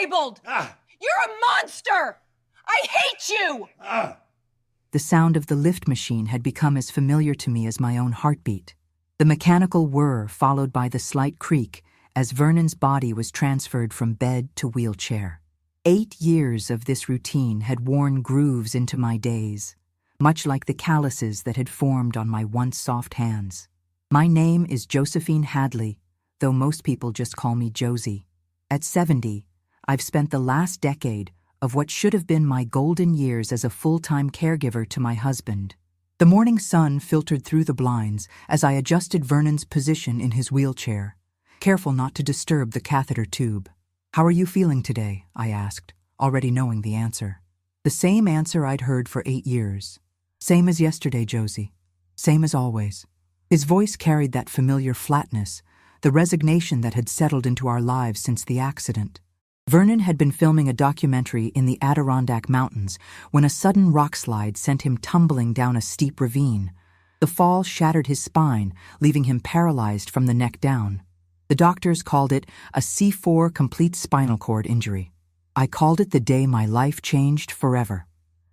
disabled! You're a monster! I hate you! The sound of the lift machine had become as familiar to me as my own heartbeat. The mechanical whir followed by the slight creak as Vernon's body was transferred from bed to wheelchair. 8 years of this routine had worn grooves into my days, much like the calluses that had formed on my once soft hands. My name is Josephine Hadley, though most people just call me Josie. At 70, I've spent the last decade of what should have been my golden years as a full-time caregiver to my husband. The morning sun filtered through the blinds as I adjusted Vernon's position in his wheelchair, careful not to disturb the catheter tube. "How are you feeling today?" I asked, already knowing the answer. The same answer I'd heard for 8 years. "Same as yesterday, Josie. Same as always." His voice carried that familiar flatness, the resignation that had settled into our lives since the accident. Vernon had been filming a documentary in the Adirondack Mountains when a sudden rockslide sent him tumbling down a steep ravine. The fall shattered his spine, leaving him paralyzed from the neck down. The doctors called it a C4 complete spinal cord injury. I called it the day my life changed forever.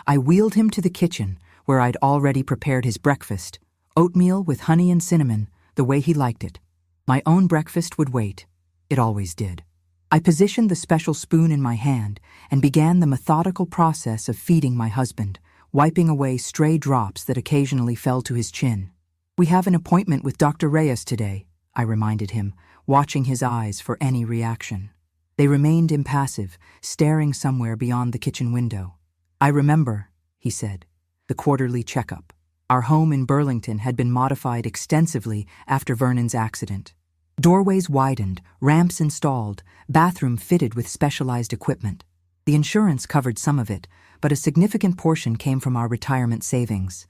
I wheeled him to the kitchen, where I'd already prepared his breakfast, oatmeal with honey and cinnamon, the way he liked it. My own breakfast would wait. It always did. I positioned the special spoon in my hand and began the methodical process of feeding my husband, wiping away stray drops that occasionally fell to his chin. "We have an appointment with Dr. Reyes today," I reminded him, watching his eyes for any reaction. They remained impassive, staring somewhere beyond the kitchen window. "I remember," he said, "the quarterly checkup. Our home in Burlington had been modified extensively after Vernon's accident. Doorways widened, ramps installed, bathroom fitted with specialized equipment. The insurance covered some of it, but a significant portion came from our retirement savings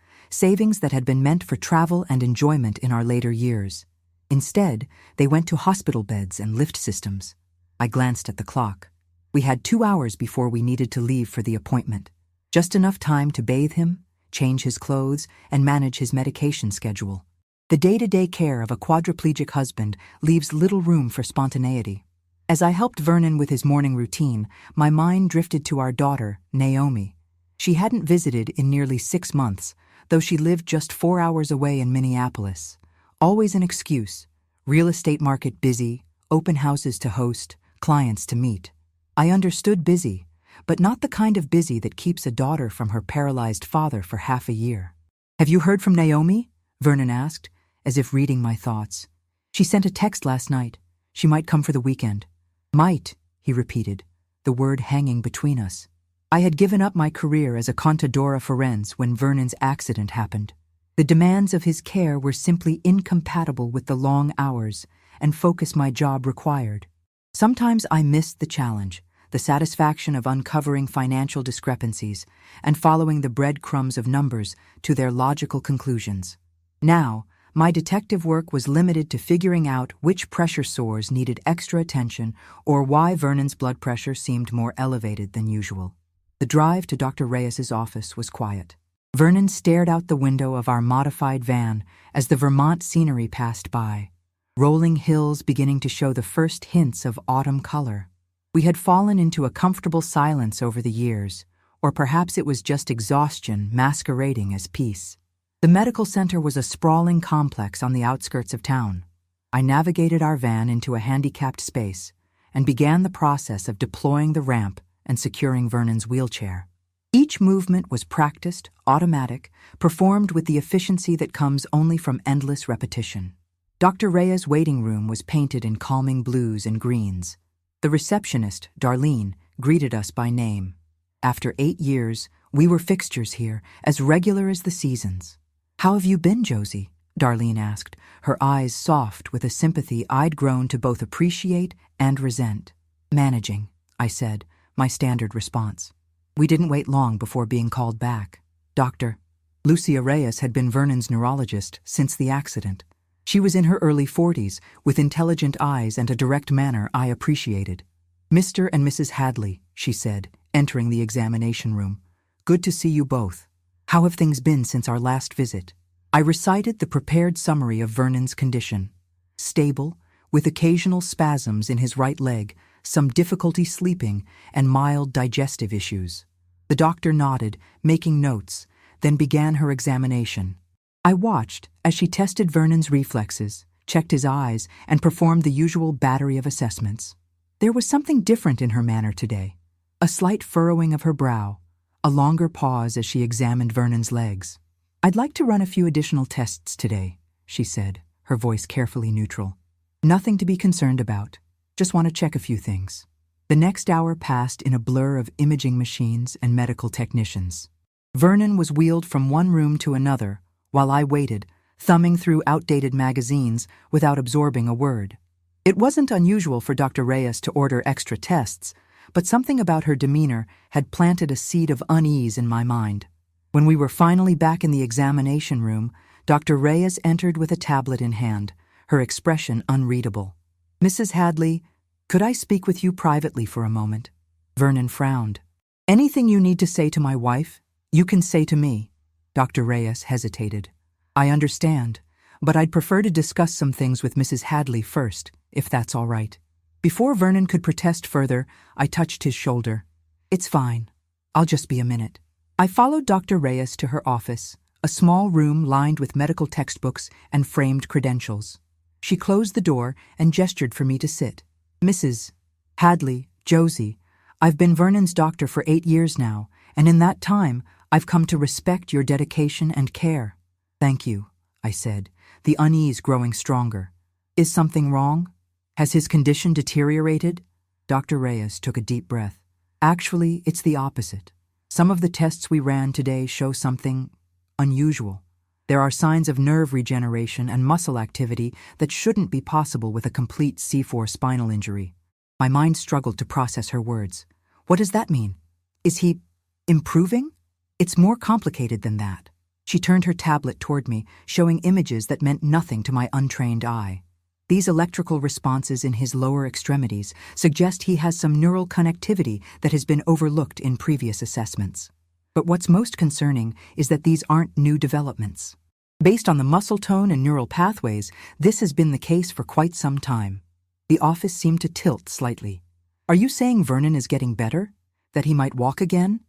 that had been meant for travel and enjoyment in our later years. Instead, they went to hospital beds and lift systems." I glanced at the clock. We had 2 hours before we needed to leave for the appointment. Just enough time to bathe him, change his clothes, and manage his medication schedule. The day-to-day care of a quadriplegic husband leaves little room for spontaneity. As I helped Vernon with his morning routine, my mind drifted to our daughter, Naomi. She hadn't visited in nearly 6 months, though she lived just 4 hours away in Minneapolis. Always an excuse. Real estate market busy, open houses to host, clients to meet. I understood busy, but not the kind of busy that keeps a daughter from her paralyzed father for half a year. "Have you heard from Naomi?" Vernon asked, as if reading my thoughts. "She sent a text last night. She might come for the weekend." "Might," he repeated, the word hanging between us. I had given up my career as a contadora forense when Vernon's accident happened. The demands of his care were simply incompatible with the long hours and focus my job required. Sometimes I missed the challenge, the satisfaction of uncovering financial discrepancies and following the breadcrumbs of numbers to their logical conclusions. Now, my detective work was limited to figuring out which pressure sores needed extra attention or why Vernon's blood pressure seemed more elevated than usual. The drive to Dr. Reyes's office was quiet. Vernon stared out the window of our modified van as the Vermont scenery passed by, rolling hills beginning to show the first hints of autumn color. We had fallen into a comfortable silence over the years, or perhaps it was just exhaustion masquerading as peace. The medical center was a sprawling complex on the outskirts of town. I navigated our van into a handicapped space and began the process of deploying the ramp and securing Vernon's wheelchair. Each movement was practiced, automatic, performed with the efficiency that comes only from endless repetition. Dr. Reyes' waiting room was painted in calming blues and greens. The receptionist, Darlene, greeted us by name. After 8 years, we were fixtures here, as regular as the seasons. "How have you been, Josie?" Darlene asked, her eyes soft with a sympathy I'd grown to both appreciate and resent. "Managing," I said, my standard response. We didn't wait long before being called back. Dr. Lucia Reyes had been Vernon's neurologist since the accident. She was in her early 40s, with intelligent eyes and a direct manner I appreciated. "Mr. and Mrs. Hadley," she said, entering the examination room. "Good to see you both. How have things been since our last visit?" I recited the prepared summary of Vernon's condition. Stable, with occasional spasms in his right leg, some difficulty sleeping, and mild digestive issues. The doctor nodded, making notes, then began her examination. I watched as she tested Vernon's reflexes, checked his eyes, and performed the usual battery of assessments. There was something different in her manner today. A slight furrowing of her brow, a longer pause as she examined Vernon's legs. "I'd like to run a few additional tests today," she said, her voice carefully neutral. "Nothing to be concerned about. Just want to check a few things." The next hour passed in a blur of imaging machines and medical technicians. Vernon was wheeled from one room to another, while I waited, thumbing through outdated magazines without absorbing a word. It wasn't unusual for Dr. Reyes to order extra tests, but something about her demeanor had planted a seed of unease in my mind. When we were finally back in the examination room, Dr. Reyes entered with a tablet in hand, her expression unreadable. "Mrs. Hadley, could I speak with you privately for a moment?" Vernon frowned. "Anything you need to say to my wife, you can say to me." Dr. Reyes hesitated. "I understand, but I'd prefer to discuss some things with Mrs. Hadley first, if that's all right." Before Vernon could protest further, I touched his shoulder. "It's fine. I'll just be a minute." I followed Dr. Reyes to her office, a small room lined with medical textbooks and framed credentials. She closed the door and gestured for me to sit. "Mrs. Hadley, Josie, I've been Vernon's doctor for 8 years now, and in that time, I've come to respect your dedication and care." "Thank you," I said, the unease growing stronger. "Is something wrong? Has his condition deteriorated?" Dr. Reyes took a deep breath. "Actually, it's the opposite. Some of the tests we ran today show something unusual. There are signs of nerve regeneration and muscle activity that shouldn't be possible with a complete C4 spinal injury." My mind struggled to process her words. "What does that mean? Is he improving?" "It's more complicated than that." She turned her tablet toward me, showing images that meant nothing to my untrained eye. "These electrical responses in his lower extremities suggest he has some neural connectivity that has been overlooked in previous assessments. But what's most concerning is that these aren't new developments. Based on the muscle tone and neural pathways, this has been the case for quite some time." The office seemed to tilt slightly. "Are you saying Vernon is getting better? That he might walk again?"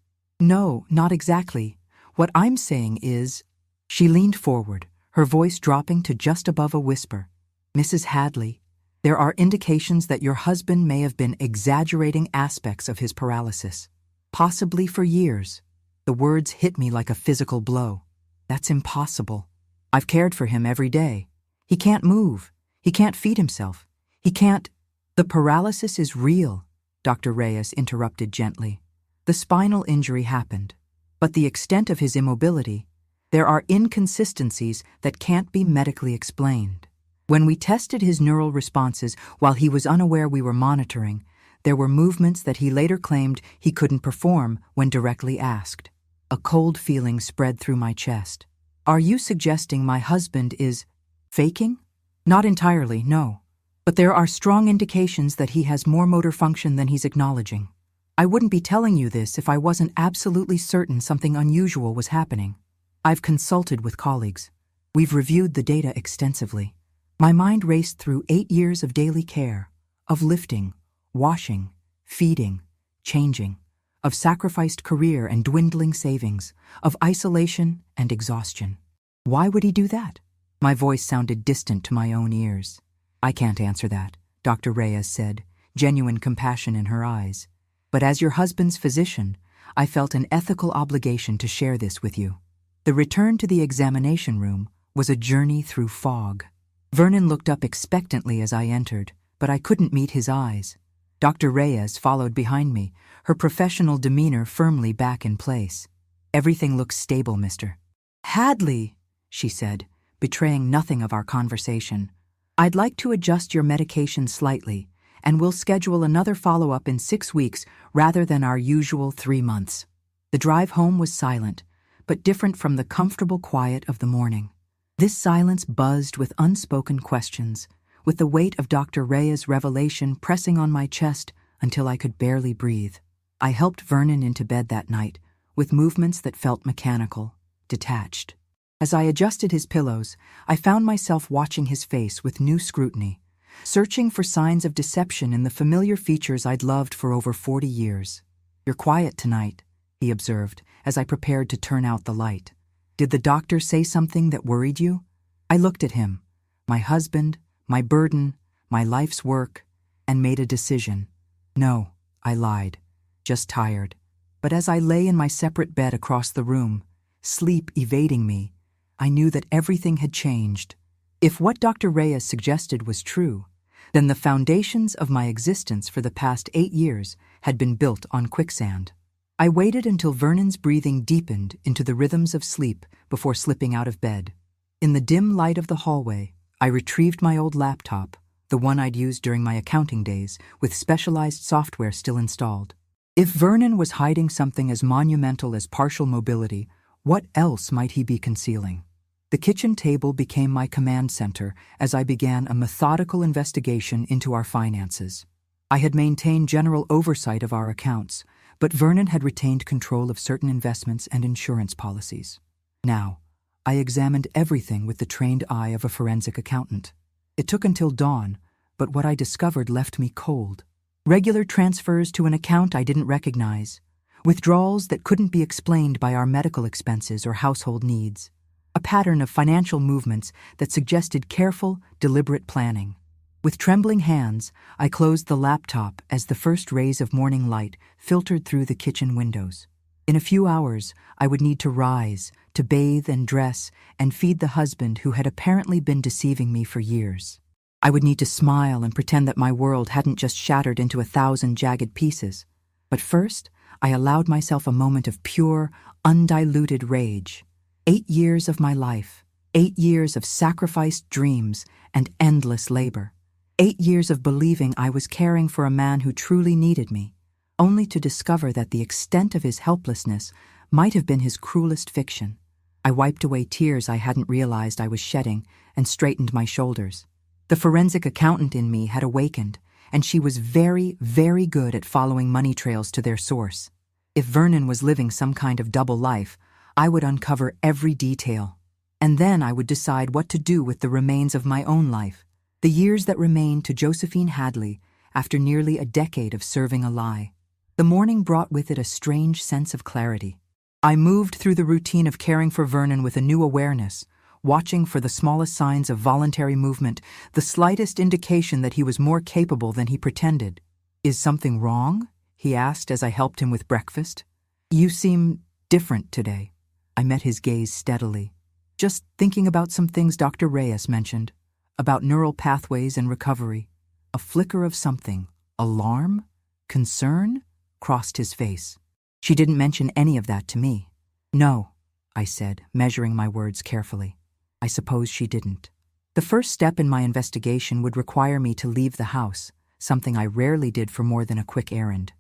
"No, not exactly. What I'm saying is—" She leaned forward, her voice dropping to just above a whisper. "Mrs. Hadley, there are indications that your husband may have been exaggerating aspects of his paralysis, possibly for years." The words hit me like a physical blow. "That's impossible. I've cared for him every day. He can't move. He can't feed himself. He can't—" "The paralysis is real," Dr. Reyes interrupted gently. "The spinal injury happened, but the extent of his immobility, there are inconsistencies that can't be medically explained. When we tested his neural responses while he was unaware we were monitoring, there were movements that he later claimed he couldn't perform when directly asked." A cold feeling spread through my chest. "Are you suggesting my husband is faking?" "Not entirely, no. But there are strong indications that he has more motor function than he's acknowledging. I wouldn't be telling you this if I wasn't absolutely certain something unusual was happening. I've consulted with colleagues. We've reviewed the data extensively. My mind raced through 8 years of daily care, of lifting, washing, feeding, changing, of sacrificed career and dwindling savings, of isolation and exhaustion. Why would he do that?" My voice sounded distant to my own ears. "I can't answer that," Dr. Reyes said, genuine compassion in her eyes. "But as your husband's physician, I felt an ethical obligation to share this with you." The return to the examination room was a journey through fog. Vernon looked up expectantly as I entered, but I couldn't meet his eyes. Dr. Reyes followed behind me, her professional demeanor firmly back in place. "Everything looks stable, Mr. Hadley," she said, betraying nothing of our conversation. "I'd like to adjust your medication slightly, and we'll schedule another follow-up in 6 weeks rather than our usual 3 months." The drive home was silent, but different from the comfortable quiet of the morning. This silence buzzed with unspoken questions, with the weight of Dr. Reyes' revelation pressing on my chest until I could barely breathe. I helped Vernon into bed that night, with movements that felt mechanical, detached. As I adjusted his pillows, I found myself watching his face with new scrutiny, searching for signs of deception in the familiar features I'd loved for over 40 years. "You're quiet tonight," he observed, as I prepared to turn out the light. "Did the doctor say something that worried you?" I looked at him, my husband, my burden, my life's work, and made a decision. "No," I lied, "just tired." But as I lay in my separate bed across the room, sleep evading me, I knew that everything had changed. If what Dr. Reyes suggested was true, then the foundations of my existence for the past 8 years had been built on quicksand. I waited until Vernon's breathing deepened into the rhythms of sleep before slipping out of bed. In the dim light of the hallway, I retrieved my old laptop, the one I'd used during my accounting days, with specialized software still installed. If Vernon was hiding something as monumental as partial mobility, what else might he be concealing? The kitchen table became my command center as I began a methodical investigation into our finances. I had maintained general oversight of our accounts, but Vernon had retained control of certain investments and insurance policies. Now, I examined everything with the trained eye of a forensic accountant. It took until dawn, but what I discovered left me cold. Regular transfers to an account I didn't recognize, withdrawals that couldn't be explained by our medical expenses or household needs, a pattern of financial movements that suggested careful, deliberate planning. With trembling hands, I closed the laptop as the first rays of morning light filtered through the kitchen windows. In a few hours, I would need to rise, to bathe and dress, and feed the husband who had apparently been deceiving me for years. I would need to smile and pretend that my world hadn't just shattered into 1,000 jagged pieces. But first, I allowed myself a moment of pure, undiluted rage. 8 years of my life, 8 years of sacrificed dreams and endless labor. 8 years of believing I was caring for a man who truly needed me, only to discover that the extent of his helplessness might have been his cruelest fiction. I wiped away tears I hadn't realized I was shedding and straightened my shoulders. The forensic accountant in me had awakened, and she was very, very good at following money trails to their source. If Vernon was living some kind of double life, I would uncover every detail. And then I would decide what to do with the remains of my own life, the years that remained to Josephine Hadley after nearly a decade of serving a lie. The morning brought with it a strange sense of clarity. I moved through the routine of caring for Vernon with a new awareness, watching for the smallest signs of voluntary movement, the slightest indication that he was more capable than he pretended. "Is something wrong?" he asked as I helped him with breakfast. "You seem different today." I met his gaze steadily. "Just thinking about some things Dr. Reyes mentioned, about neural pathways and recovery." A flicker of something, alarm, concern, crossed his face. "She didn't mention any of that to me." "No," I said, measuring my words carefully. "I suppose she didn't." The first step in my investigation would require me to leave the house, something I rarely did for more than a quick errand.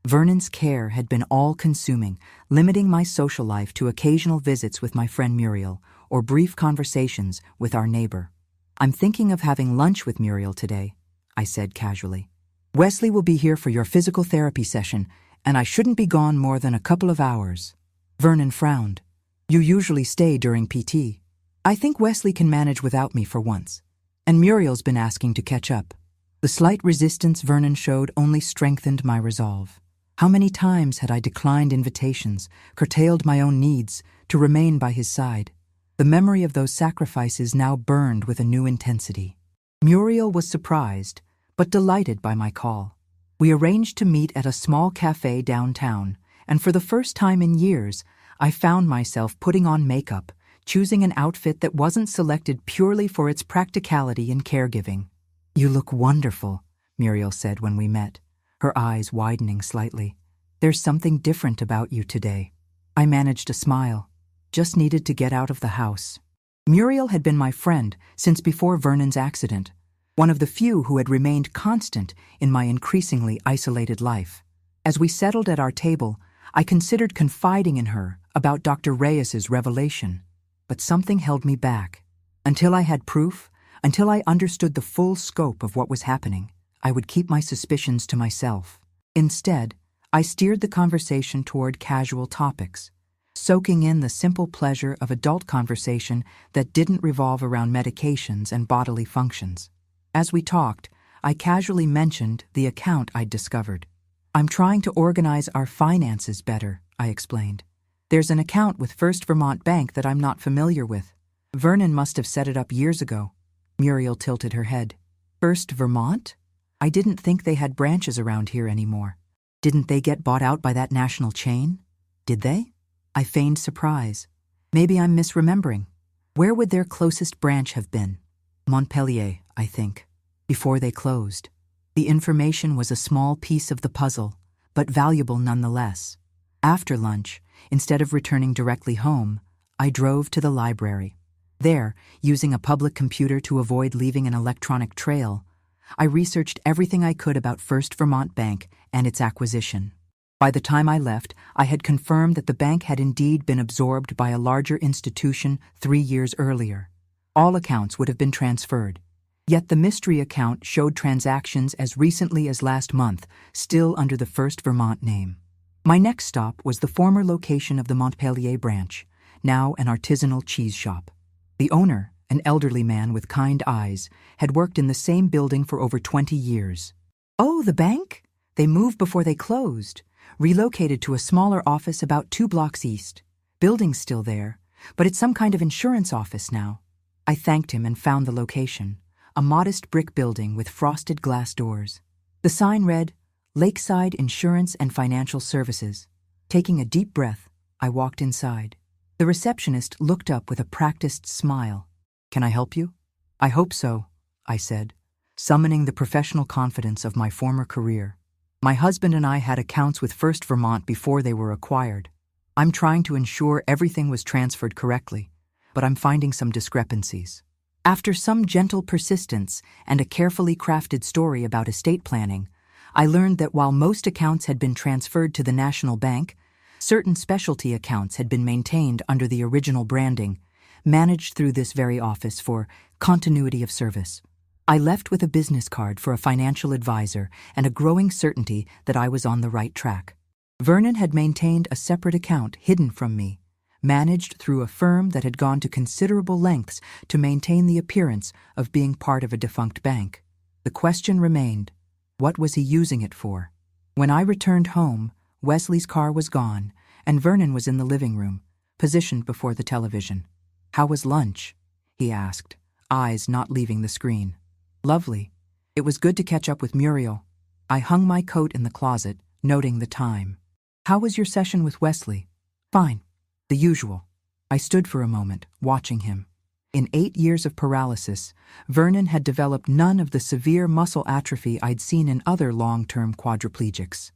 Vernon's care had been all-consuming, limiting my social life to occasional visits with my friend Muriel or brief conversations with our neighbor. "I'm thinking of having lunch with Muriel today," I said casually. "Wesley will be here for your physical therapy session, and I shouldn't be gone more than a couple of hours." Vernon frowned. "You usually stay during PT. I think Wesley can manage without me for once. And Muriel's been asking to catch up." The slight resistance Vernon showed only strengthened my resolve. How many times had I declined invitations, curtailed my own needs, to remain by his side? The memory of those sacrifices now burned with a new intensity. Muriel was surprised, but delighted by my call. We arranged to meet at a small cafe downtown, and for the first time in years, I found myself putting on makeup, choosing an outfit that wasn't selected purely for its practicality and caregiving. "You look wonderful," Muriel said when we met, her eyes widening slightly. "There's something different about you today." I managed a smile. Just needed to get out of the house. Muriel had been my friend since before Vernon's accident, one of the few who had remained constant in my increasingly isolated life. As we settled at our table, I considered confiding in her about Dr. Reyes's revelation. But something held me back. Until I had proof, until I understood the full scope of what was happening, I would keep my suspicions to myself. Instead, I steered the conversation toward casual topics, soaking in the simple pleasure of adult conversation that didn't revolve around medications and bodily functions. As we talked, I casually mentioned the account I'd discovered. I'm trying to organize our finances better, I explained. There's an account with First Vermont Bank that I'm not familiar with. Vernon must have set it up years ago. Muriel tilted her head. First Vermont? I didn't think they had branches around here anymore. Didn't they get bought out by that national chain? Did they? I feigned surprise. Maybe I'm misremembering. Where would their closest branch have been? Montpelier, I think. Before they closed. The information was a small piece of the puzzle, but valuable nonetheless. After lunch, instead of returning directly home, I drove to the library. There, using a public computer to avoid leaving an electronic trail, I researched everything I could about First Vermont Bank and its acquisition. By the time I left, I had confirmed that the bank had indeed been absorbed by a larger institution 3 years earlier. All accounts would have been transferred. Yet the mystery account showed transactions as recently as last month, still under the First Vermont name. My next stop was the former location of the Montpelier branch, now an artisanal cheese shop. The owner, an elderly man with kind eyes, had worked in the same building for over 20 years. Oh, the bank? They moved before they closed, relocated to a smaller office about 2 blocks east. Building's still there, but it's some kind of insurance office now. I thanked him and found the location, a modest brick building with frosted glass doors. The sign read, Lakeside Insurance and Financial Services. Taking a deep breath, I walked inside. The receptionist looked up with a practiced smile. Can I help you? I hope so, I said, summoning the professional confidence of my former career. My husband and I had accounts with First Vermont before they were acquired. I'm trying to ensure everything was transferred correctly, but I'm finding some discrepancies. After some gentle persistence and a carefully crafted story about estate planning, I learned that while most accounts had been transferred to the National Bank, certain specialty accounts had been maintained under the original branding, managed through this very office for continuity of service. I left with a business card for a financial advisor and a growing certainty that I was on the right track. Vernon had maintained a separate account hidden from me, managed through a firm that had gone to considerable lengths to maintain the appearance of being part of a defunct bank. The question remained, what was he using it for? When I returned home, Wesley's car was gone, and Vernon was in the living room, positioned before the television. How was lunch? He asked, eyes not leaving the screen. Lovely. It was good to catch up with Muriel. I hung my coat in the closet, noting the time. How was your session with Wesley? Fine. The usual. I stood for a moment, watching him. In 8 years of paralysis, Vernon had developed none of the severe muscle atrophy I'd seen in other long-term quadriplegics.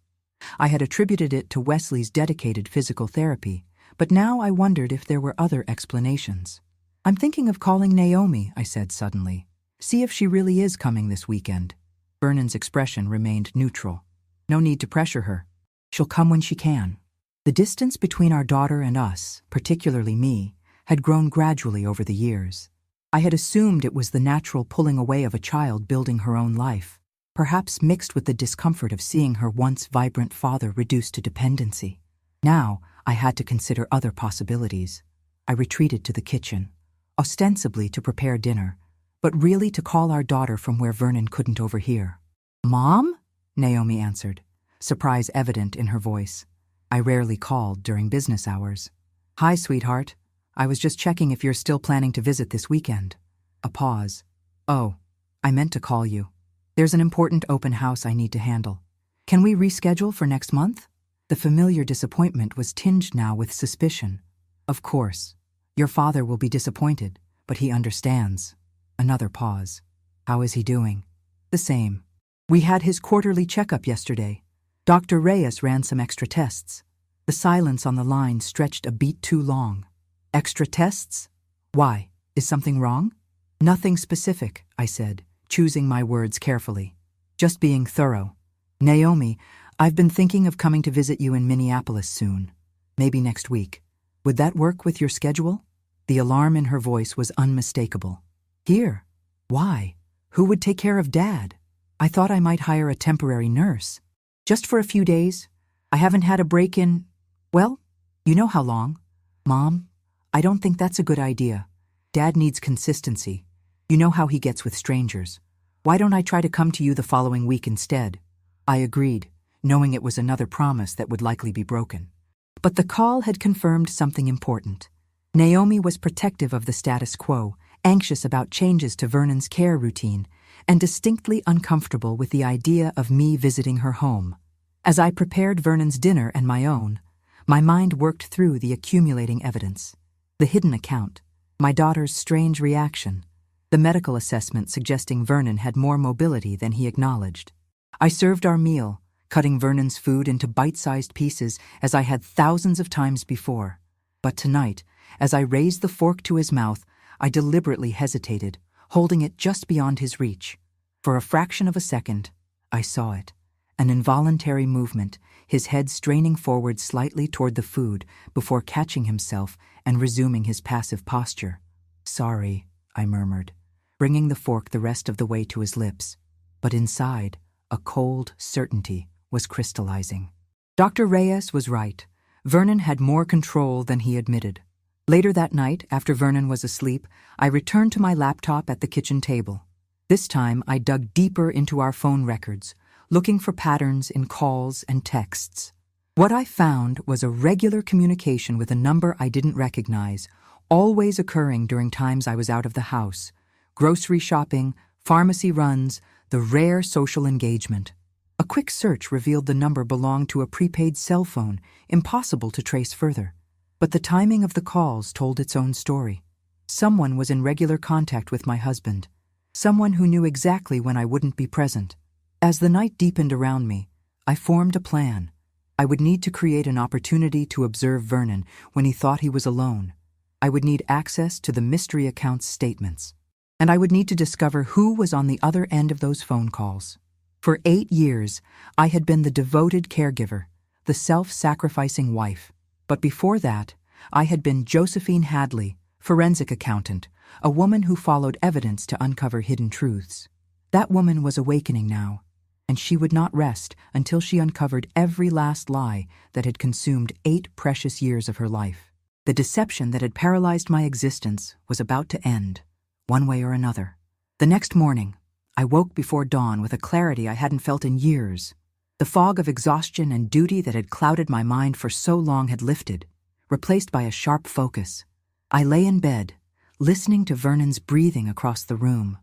I had attributed it to Wesley's dedicated physical therapy, but now I wondered if there were other explanations. I'm thinking of calling Naomi, I said suddenly. See if she really is coming this weekend. Vernon's expression remained neutral. No need to pressure her. She'll come when she can. The distance between our daughter and us, particularly me, had grown gradually over the years. I had assumed it was the natural pulling away of a child building her own life, perhaps mixed with the discomfort of seeing her once vibrant father reduced to dependency. Now, I had to consider other possibilities. I retreated to the kitchen, ostensibly to prepare dinner, but really to call our daughter from where Vernon couldn't overhear. Mom? Naomi answered, surprise evident in her voice. I rarely called during business hours. Hi, sweetheart. I was just checking if you're still planning to visit this weekend. A pause. Oh, I meant to call you. There's an important open house I need to handle. Can we reschedule for next month? The familiar disappointment was tinged now with suspicion. Of course. Your father will be disappointed, but he understands. Another pause. How is he doing? The same. We had his quarterly checkup yesterday. Dr. Reyes ran some extra tests. The silence on the line stretched a beat too long. Extra tests? Why? Is something wrong? Nothing specific, I said, choosing my words carefully. Just being thorough. Naomi, I've been thinking of coming to visit you in Minneapolis soon. Maybe next week. Would that work with your schedule? The alarm in her voice was unmistakable. Here? Why? Who would take care of Dad? I thought I might hire a temporary nurse. Just for a few days. I haven't had a break in, well, you know how long. Mom, I don't think that's a good idea. Dad needs consistency. You know how he gets with strangers. Why don't I try to come to you the following week instead? I agreed, knowing it was another promise that would likely be broken. But the call had confirmed something important. Naomi was protective of the status quo, anxious about changes to Vernon's care routine, and distinctly uncomfortable with the idea of me visiting her home. As I prepared Vernon's dinner and my own, my mind worked through the accumulating evidence. The hidden account, my daughter's strange reaction, the medical assessment suggesting Vernon had more mobility than he acknowledged. I served our meal, cutting Vernon's food into bite-sized pieces as I had thousands of times before. But tonight, as I raised the fork to his mouth, I deliberately hesitated, holding it just beyond his reach. For a fraction of a second, I saw it. An involuntary movement, his head straining forward slightly toward the food before catching himself and resuming his passive posture. "Sorry," I murmured, bringing the fork the rest of the way to his lips. But inside, a cold certainty was crystallizing. Dr. Reyes was right. Vernon had more control than he admitted. Later that night, after Vernon was asleep, I returned to my laptop at the kitchen table. This time, I dug deeper into our phone records, looking for patterns in calls and texts. What I found was a regular communication with a number I didn't recognize, always occurring during times I was out of the house. Grocery shopping, pharmacy runs, the rare social engagement. A quick search revealed the number belonged to a prepaid cell phone, impossible to trace further. But the timing of the calls told its own story. Someone was in regular contact with my husband. Someone who knew exactly when I wouldn't be present. As the night deepened around me, I formed a plan. I would need to create an opportunity to observe Vernon when he thought he was alone. I would need access to the mystery account's statements. And I would need to discover who was on the other end of those phone calls. For 8 years, I had been the devoted caregiver, the self-sacrificing wife. But before that, I had been Josephine Hadley, forensic accountant, a woman who followed evidence to uncover hidden truths. That woman was awakening now, and she would not rest until she uncovered every last lie that had consumed 8 precious years of her life. The deception that had paralyzed my existence was about to end, one way or another. The next morning, I woke before dawn with a clarity I hadn't felt in years. The fog of exhaustion and duty that had clouded my mind for so long had lifted, replaced by a sharp focus. I lay in bed, listening to Vernon's breathing across the room,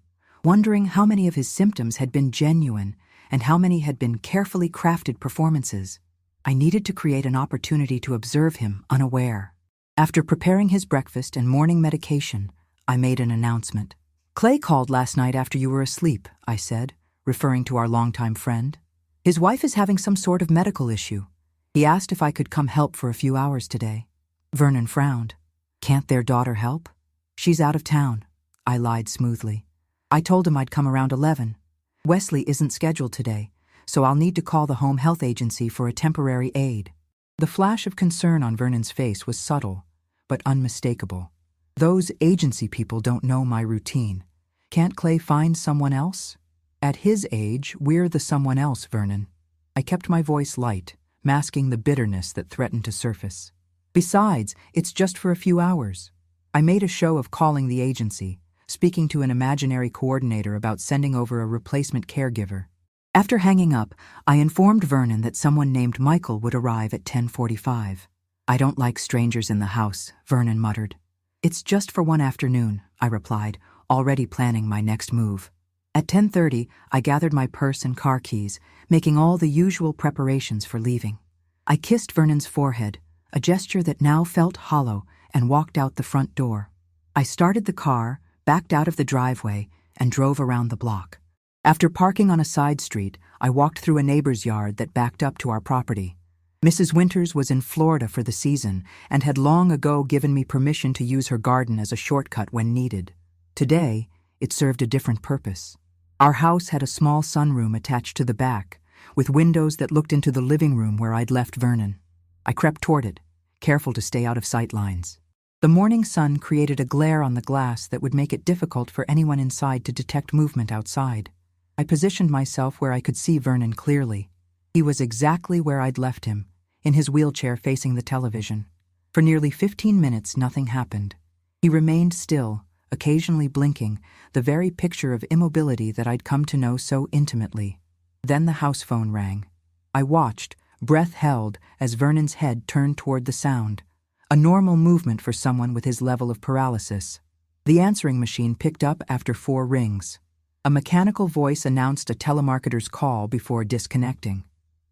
wondering how many of his symptoms had been genuine and how many had been carefully crafted performances. I needed to create an opportunity to observe him unaware. After preparing his breakfast and morning medication, I made an announcement. "Clay called last night after you were asleep," I said, referring to our longtime friend. "His wife is having some sort of medical issue. He asked if I could come help for a few hours today." Vernon frowned. "Can't their daughter help?" "She's out of town," I lied smoothly. "I told him I'd come around 11. Wesley isn't scheduled today, so I'll need to call the home health agency for a temporary aid." The flash of concern on Vernon's face was subtle, but unmistakable. "Those agency people don't know my routine. Can't Clay find someone else?" "At his age, we're the someone else, Vernon." I kept my voice light, masking the bitterness that threatened to surface. "Besides, it's just for a few hours." I made a show of calling the agency, speaking to an imaginary coordinator about sending over a replacement caregiver. After hanging up, I informed Vernon that someone named Michael would arrive at 10:45. "I don't like strangers in the house," Vernon muttered. "It's just for one afternoon," I replied, already planning my next move. At 10:30, I gathered my purse and car keys, making all the usual preparations for leaving. I kissed Vernon's forehead, a gesture that now felt hollow, and walked out the front door. I started the car, backed out of the driveway, and drove around the block. After parking on a side street, I walked through a neighbor's yard that backed up to our property. Mrs. Winters was in Florida for the season and had long ago given me permission to use her garden as a shortcut when needed. Today, it served a different purpose. Our house had a small sunroom attached to the back, with windows that looked into the living room where I'd left Vernon. I crept toward it, careful to stay out of sight lines. The morning sun created a glare on the glass that would make it difficult for anyone inside to detect movement outside. I positioned myself where I could see Vernon clearly. He was exactly where I'd left him, in his wheelchair facing the television. For nearly 15 minutes, nothing happened. He remained still, occasionally blinking, the very picture of immobility that I'd come to know so intimately. Then the house phone rang. I watched, breath held, as Vernon's head turned toward the sound, a normal movement for someone with his level of paralysis. The answering machine picked up after 4 rings. A mechanical voice announced a telemarketer's call before disconnecting.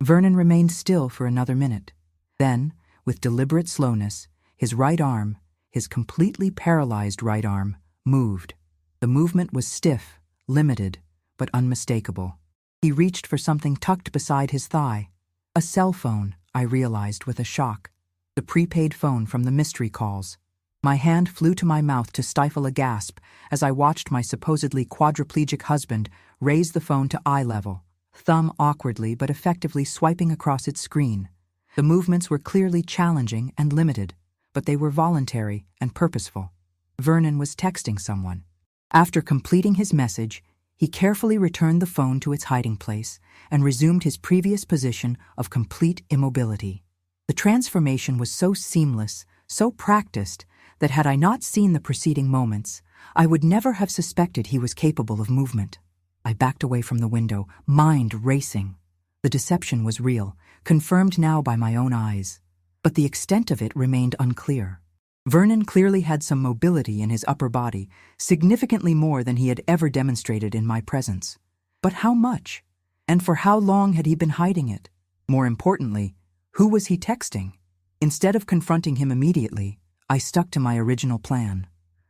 Vernon remained still for another minute. Then, with deliberate slowness, his right arm, his completely paralyzed right arm, moved. The movement was stiff, limited, but unmistakable. He reached for something tucked beside his thigh. A cell phone, I realized with a shock. The prepaid phone from the mystery calls. My hand flew to my mouth to stifle a gasp as I watched my supposedly quadriplegic husband raise the phone to eye level, thumb awkwardly but effectively swiping across its screen. The movements were clearly challenging and limited, but they were voluntary and purposeful. Vernon was texting someone. After completing his message, he carefully returned the phone to its hiding place and resumed his previous position of complete immobility. The transformation was so seamless, so practiced, that had I not seen the preceding moments, I would never have suspected he was capable of movement. I backed away from the window, mind racing. The deception was real, confirmed now by my own eyes. But the extent of it remained unclear. Vernon clearly had some mobility in his upper body, significantly more than he had ever demonstrated in my presence. But how much? And for how long had he been hiding it? More importantly, who was he texting? Instead of confronting him immediately, I stuck to my original plan.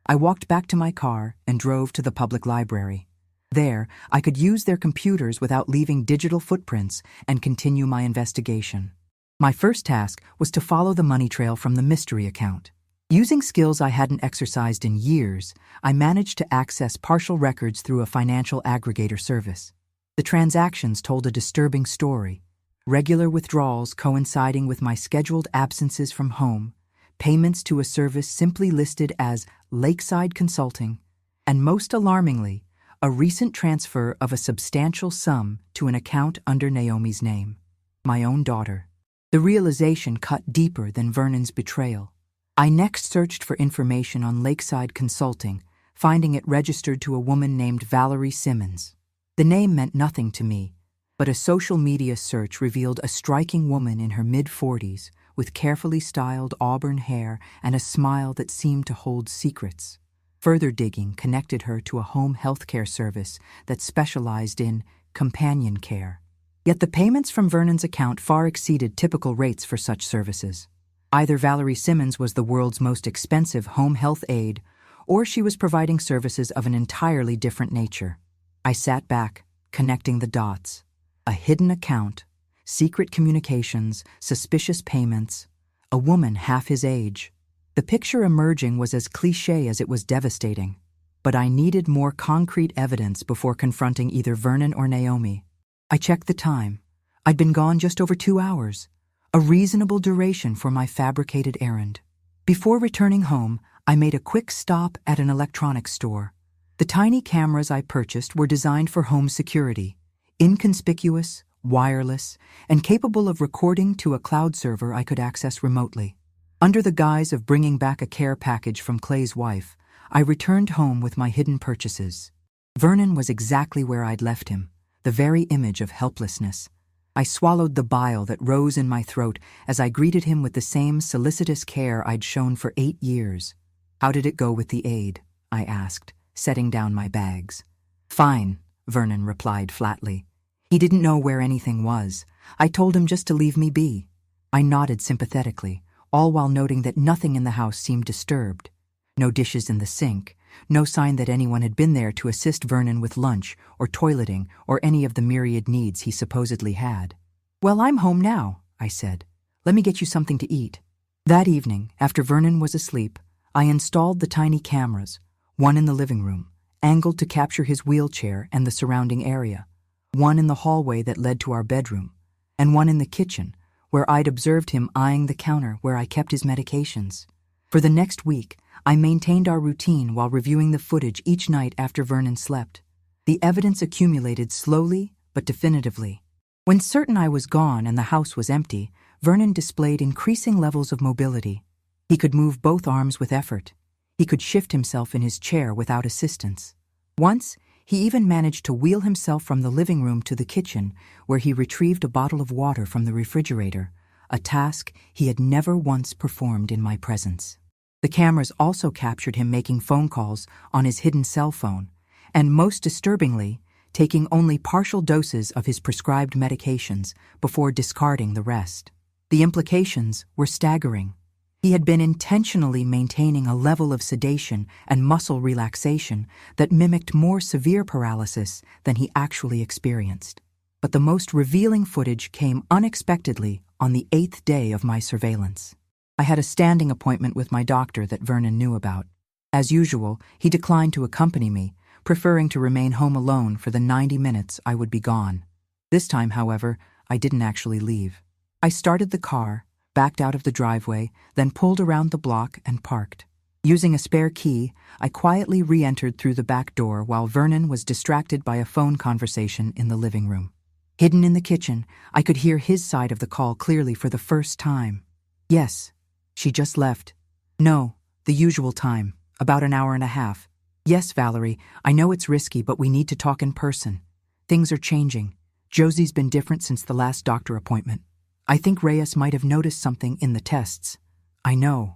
I walked back to my car and drove to the public library. There, I could use their computers without leaving digital footprints and continue my investigation. My first task was to follow the money trail from the mystery account. Using skills I hadn't exercised in years, I managed to access partial records through a financial aggregator service. The transactions told a disturbing story. Regular withdrawals coinciding with my scheduled absences from home, payments to a service simply listed as Lakeside Consulting, and most alarmingly, a recent transfer of a substantial sum to an account under Naomi's name, my own daughter. The realization cut deeper than Vernon's betrayal. I next searched for information on Lakeside Consulting, finding it registered to a woman named Valerie Simmons. The name meant nothing to me, but a social media search revealed a striking woman in her mid-40s with carefully styled auburn hair and a smile that seemed to hold secrets. Further digging connected her to a home healthcare service that specialized in companion care. Yet the payments from Vernon's account far exceeded typical rates for such services. Either Valerie Simmons was the world's most expensive home health aide, or she was providing services of an entirely different nature. I sat back, connecting the dots. A hidden account, secret communications, suspicious payments, a woman half his age. The picture emerging was as cliché as it was devastating. But I needed more concrete evidence before confronting either Vernon or Naomi. I checked the time. I'd been gone just over 2 hours, a reasonable duration for my fabricated errand. Before returning home, I made a quick stop at an electronics store. The tiny cameras I purchased were designed for home security, inconspicuous, wireless, and capable of recording to a cloud server I could access remotely. Under the guise of bringing back a care package from Clay's wife, I returned home with my hidden purchases. Vernon was exactly where I'd left him, the very image of helplessness. I swallowed the bile that rose in my throat as I greeted him with the same solicitous care I'd shown for 8 years. "How did it go with the aide?" I asked, setting down my bags. "Fine," Vernon replied flatly. He didn't know where anything was. I told him just to leave me be. I nodded sympathetically, all while noting that nothing in the house seemed disturbed. No dishes in the sink, no sign that anyone had been there to assist Vernon with lunch or toileting or any of the myriad needs he supposedly had. "Well, I'm home now," I said. "Let me get you something to eat." That evening, after Vernon was asleep, I installed the tiny cameras, one in the living room, angled to capture his wheelchair and the surrounding area, one in the hallway that led to our bedroom, and one in the kitchen, where I'd observed him eyeing the counter where I kept his medications. For the next week, I maintained our routine while reviewing the footage each night after Vernon slept. The evidence accumulated slowly but definitively. When certain I was gone and the house was empty, Vernon displayed increasing levels of mobility. He could move both arms with effort. He could shift himself in his chair without assistance. Once, he even managed to wheel himself from the living room to the kitchen, where he retrieved a bottle of water from the refrigerator, a task he had never once performed in my presence. The cameras also captured him making phone calls on his hidden cell phone, and most disturbingly, taking only partial doses of his prescribed medications before discarding the rest. The implications were staggering. He had been intentionally maintaining a level of sedation and muscle relaxation that mimicked more severe paralysis than he actually experienced. But the most revealing footage came unexpectedly on the 8th day of my surveillance. I had a standing appointment with my doctor that Vernon knew about. As usual, he declined to accompany me, preferring to remain home alone for the 90 minutes I would be gone. This time, however, I didn't actually leave. I started the car, backed out of the driveway, then pulled around the block and parked. Using a spare key, I quietly re-entered through the back door while Vernon was distracted by a phone conversation in the living room. Hidden in the kitchen, I could hear his side of the call clearly for the first time. Yes, she just left. No, the usual time, about an hour and a half. Yes, Valerie, I know it's risky, but we need to talk in person. Things are changing. Josie's been different since the last doctor appointment. I think Reyes might have noticed something in the tests. I know.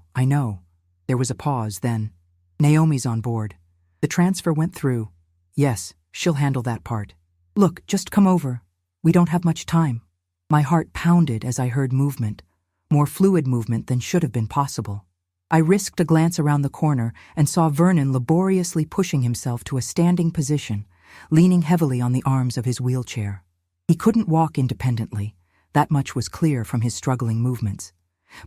There was a pause, then. Naomi's on board. The transfer went through. Yes, she'll handle that part. Look, just come over. We don't have much time. My heart pounded as I heard movement, more fluid movement than should have been possible. I risked a glance around the corner and saw Vernon laboriously pushing himself to a standing position, leaning heavily on the arms of his wheelchair. He couldn't walk independently. That much was clear from his struggling movements.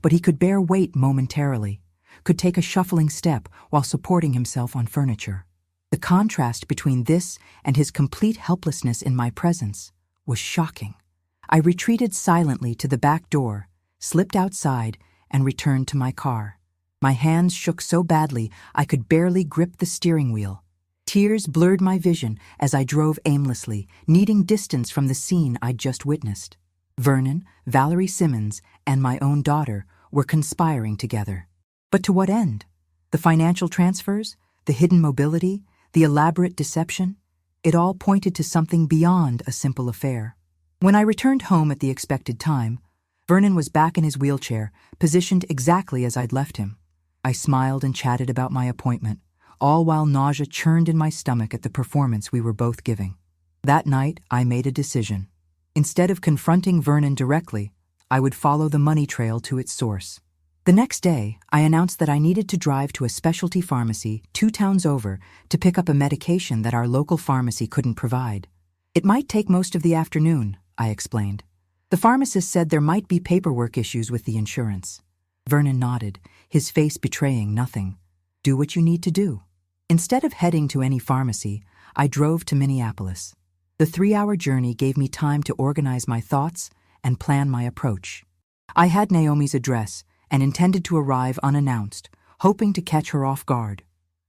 But he could bear weight momentarily, could take a shuffling step while supporting himself on furniture. The contrast between this and his complete helplessness in my presence was shocking. I retreated silently to the back door, slipped outside, and returned to my car. My hands shook so badly I could barely grip the steering wheel. Tears blurred my vision as I drove aimlessly, needing distance from the scene I'd just witnessed. Vernon, Valerie Simmons, and my own daughter were conspiring together. But to what end? The financial transfers? The hidden mobility? The elaborate deception? It all pointed to something beyond a simple affair. When I returned home at the expected time, Vernon was back in his wheelchair, positioned exactly as I'd left him. I smiled and chatted about my appointment, all while nausea churned in my stomach at the performance we were both giving. That night, I made a decision. Instead of confronting Vernon directly, I would follow the money trail to its source. The next day, I announced that I needed to drive to a specialty pharmacy 2 towns over to pick up a medication that our local pharmacy couldn't provide. It might take most of the afternoon, I explained. The pharmacist said there might be paperwork issues with the insurance. Vernon nodded, his face betraying nothing. Do what you need to do. Instead of heading to any pharmacy, I drove to Minneapolis. The 3-hour journey gave me time to organize my thoughts and plan my approach. I had Naomi's address and intended to arrive unannounced, hoping to catch her off guard.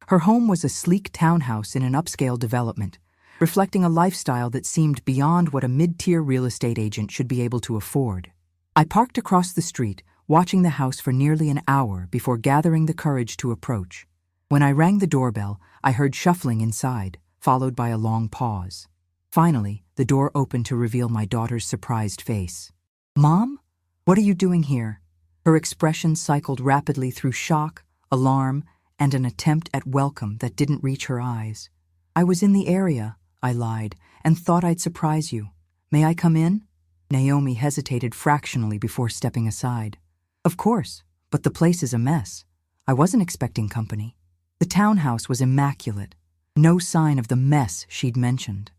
Her home was a sleek townhouse in an upscale development, reflecting a lifestyle that seemed beyond what a mid-tier real estate agent should be able to afford. I parked across the street, watching the house for nearly an hour before gathering the courage to approach. When I rang the doorbell, I heard shuffling inside, followed by a long pause. Finally, the door opened to reveal my daughter's surprised face. "Mom? What are you doing here?" Her expression cycled rapidly through shock, alarm, and an attempt at welcome that didn't reach her eyes. "I was in the area," I lied, "and thought I'd surprise you. May I come in?" Naomi hesitated fractionally before stepping aside. "Of course, but the place is a mess. I wasn't expecting company." The townhouse was immaculate. No sign of the mess she'd mentioned.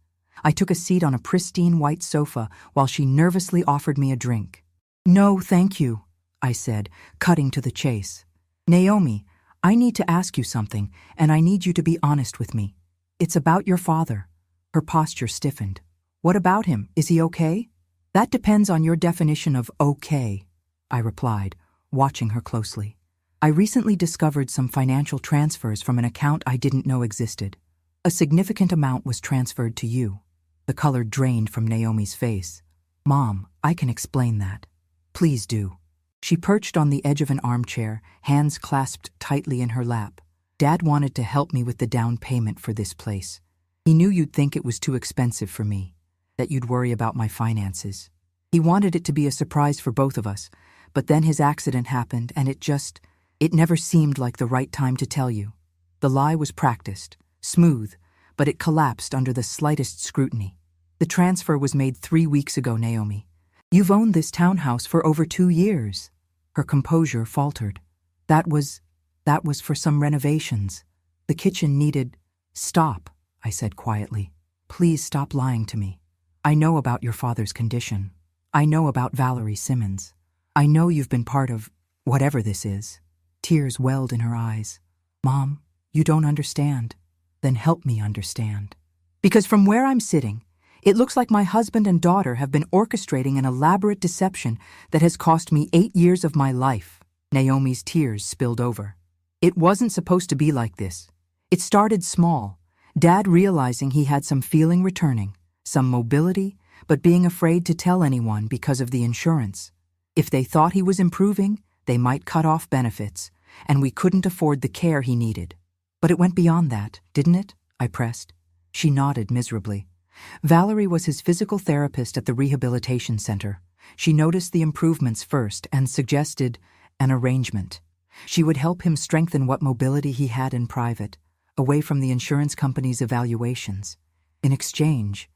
I took a seat on a pristine white sofa while she nervously offered me a drink. "No, thank you," I said, cutting to the chase. "Naomi, I need to ask you something, and I need you to be honest with me. It's about your father." Her posture stiffened. "What about him? Is he okay?" "That depends on your definition of okay," I replied, watching her closely. "I recently discovered some financial transfers from an account I didn't know existed. A significant amount was transferred to you." The color drained from Naomi's face. "Mom, I can explain that." "Please do." She perched on the edge of an armchair, hands clasped tightly in her lap. Dad wanted to help me with the down payment for this place. He knew you'd think it was too expensive for me, that you'd worry about my finances. He wanted it to be a surprise for both of us, but then his accident happened and it never seemed like the right time to tell you. The lie was practiced, smooth, but it collapsed under the slightest scrutiny. The transfer was made 3 weeks ago, Naomi. You've owned this townhouse for over 2 years. Her composure faltered. That was for some renovations. The kitchen needed— Stop, I said quietly. Please stop lying to me. I know about your father's condition. I know about Valerie Simmons. I know you've been part of whatever this is. Tears welled in her eyes. Mom, you don't understand. Then help me understand. Because from where I'm sitting, it looks like my husband and daughter have been orchestrating an elaborate deception that has cost me 8 years of my life. Naomi's tears spilled over. It wasn't supposed to be like this. It started small. Dad realizing he had some feeling returning, some mobility, but being afraid to tell anyone because of the insurance. If they thought he was improving, they might cut off benefits, and we couldn't afford the care he needed. But it went beyond that, didn't it? I pressed. She nodded miserably. Valerie was his physical therapist at the rehabilitation center. She noticed the improvements first and suggested an arrangement. She would help him strengthen what mobility he had in private, away from the insurance company's evaluations. In exchange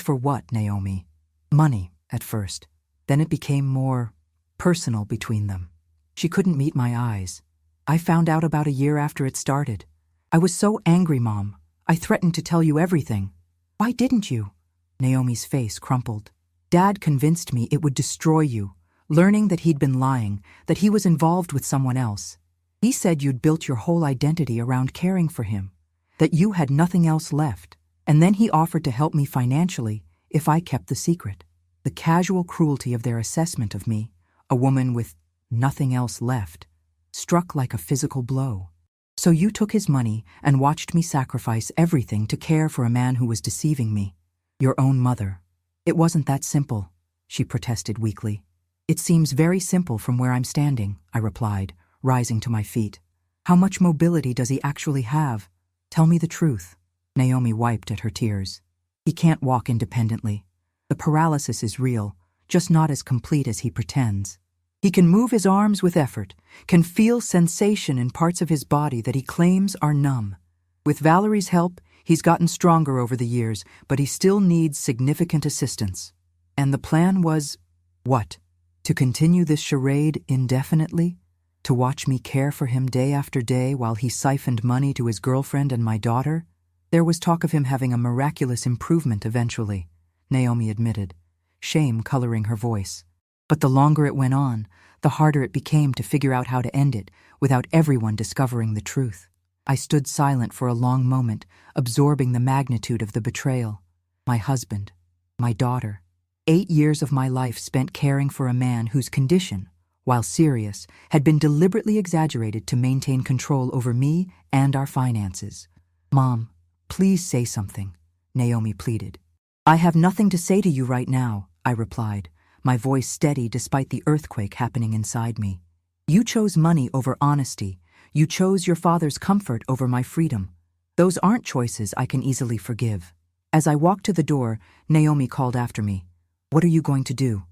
for what, Naomi? Money, at first. Then it became more personal between them. She couldn't meet my eyes. I found out about a year after it started. I was so angry, Mom. I threatened to tell you everything. Why didn't you? Naomi's face crumpled. Dad convinced me it would destroy you, learning that he'd been lying, that he was involved with someone else. He said you'd built your whole identity around caring for him, that you had nothing else left, and then he offered to help me financially if I kept the secret. The casual cruelty of their assessment of me, a woman with nothing else left, struck like a physical blow. So you took his money and watched me sacrifice everything to care for a man who was deceiving me. Your own mother. It wasn't that simple, she protested weakly. It seems very simple from where I'm standing, I replied, rising to my feet. How much mobility does he actually have? Tell me the truth. Naomi wiped at her tears. He can't walk independently. The paralysis is real, just not as complete as he pretends. He can move his arms with effort, can feel sensation in parts of his body that he claims are numb. With Valerie's help, he's gotten stronger over the years, but he still needs significant assistance. And the plan was, what? To continue this charade indefinitely? To watch me care for him day after day while he siphoned money to his girlfriend and my daughter? There was talk of him having a miraculous improvement eventually, Naomi admitted, shame coloring her voice. But the longer it went on, the harder it became to figure out how to end it without everyone discovering the truth. I stood silent for a long moment, absorbing the magnitude of the betrayal. My husband, my daughter. 8 years of my life spent caring for a man whose condition, while serious, had been deliberately exaggerated to maintain control over me and our finances. Mom, please say something, Naomi pleaded. I have nothing to say to you right now, I replied, my voice steady despite the earthquake happening inside me. You chose money over honesty. You chose your father's comfort over my freedom. Those aren't choices I can easily forgive. As I walked to the door, Naomi called after me. What are you going to do?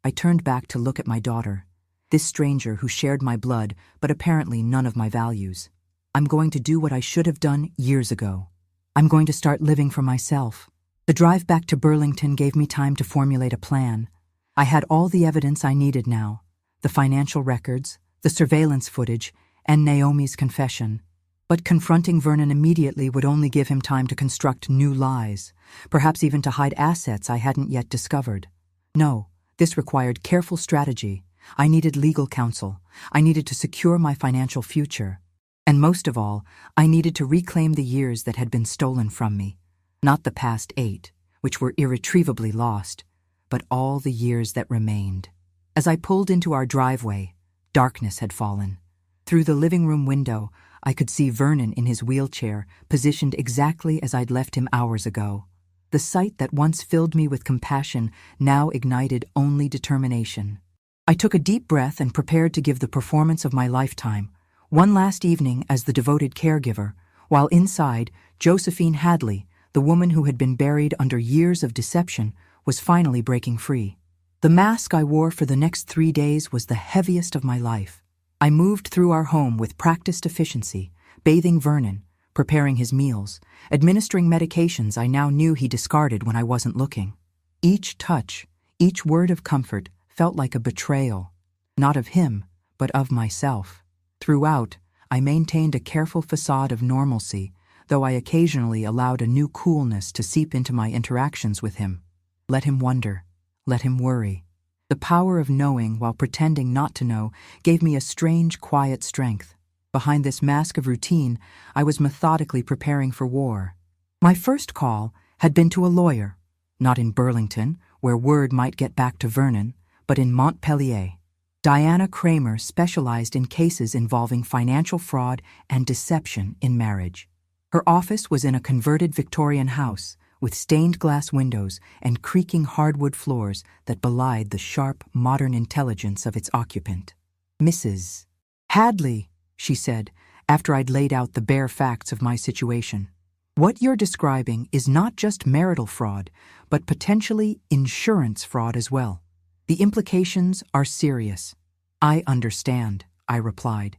I turned back to look at my daughter, this stranger who shared my blood, but apparently none of my values. I'm going to do what I should have done years ago. I'm going to start living for myself. The drive back to Burlington gave me time to formulate a plan. I had all the evidence I needed now, the financial records, the surveillance footage, and Naomi's confession. But confronting Vernon immediately would only give him time to construct new lies, perhaps even to hide assets I hadn't yet discovered. No, this required careful strategy. I needed legal counsel. I needed to secure my financial future. And most of all, I needed to reclaim the years that had been stolen from me. Not the past 8, which were irretrievably lost, but all the years that remained. As I pulled into our driveway, darkness had fallen. Through the living room window, I could see Vernon in his wheelchair, positioned exactly as I'd left him hours ago. The sight that once filled me with compassion now ignited only determination. I took a deep breath and prepared to give the performance of my lifetime, One last evening as the devoted caregiver, while inside, Josephine Hadley, the woman who had been buried under years of deception, was finally breaking free. The mask I wore for the next 3 days was the heaviest of my life. I moved through our home with practiced efficiency, bathing Vernon, preparing his meals, administering medications I now knew he discarded when I wasn't looking. Each touch, each word of comfort felt like a betrayal, not of him, but of myself. Throughout, I maintained a careful facade of normalcy, though I occasionally allowed a new coolness to seep into my interactions with him. Let him wonder. Let him worry. The power of knowing while pretending not to know gave me a strange, quiet strength. Behind this mask of routine, I was methodically preparing for war. My first call had been to a lawyer, not in Burlington, where word might get back to Vernon, but in Montpelier. Diana Kramer specialized in cases involving financial fraud and deception in marriage. Her office was in a converted Victorian house, with stained glass windows and creaking hardwood floors that belied the sharp, modern intelligence of its occupant. "Mrs. Hadley," she said, after I'd laid out the bare facts of my situation. "What you're describing is not just marital fraud, but potentially insurance fraud as well. The implications are serious." "I understand," I replied.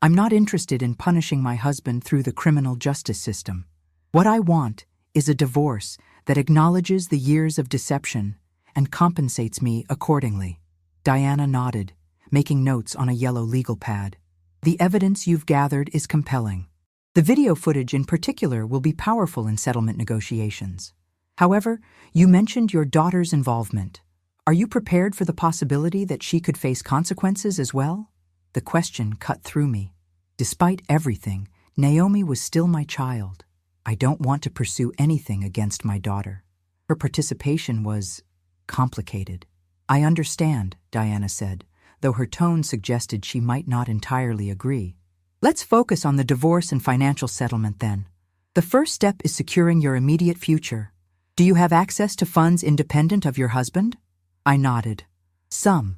"I'm not interested in punishing my husband through the criminal justice system. What I want is a divorce that acknowledges the years of deception and compensates me accordingly." Diana nodded, making notes on a yellow legal pad. "The evidence you've gathered is compelling. The video footage in particular will be powerful in settlement negotiations. However, you mentioned your daughter's involvement. Are you prepared for the possibility that she could face consequences as well?" The question cut through me. Despite everything, Naomi was still my child. I don't want to pursue anything against my daughter. Her participation was complicated. "I understand," Diana said, though her tone suggested she might not entirely agree. "Let's focus on the divorce and financial settlement then. The first step is securing your immediate future. Do you have access to funds independent of your husband?" I nodded. "Some.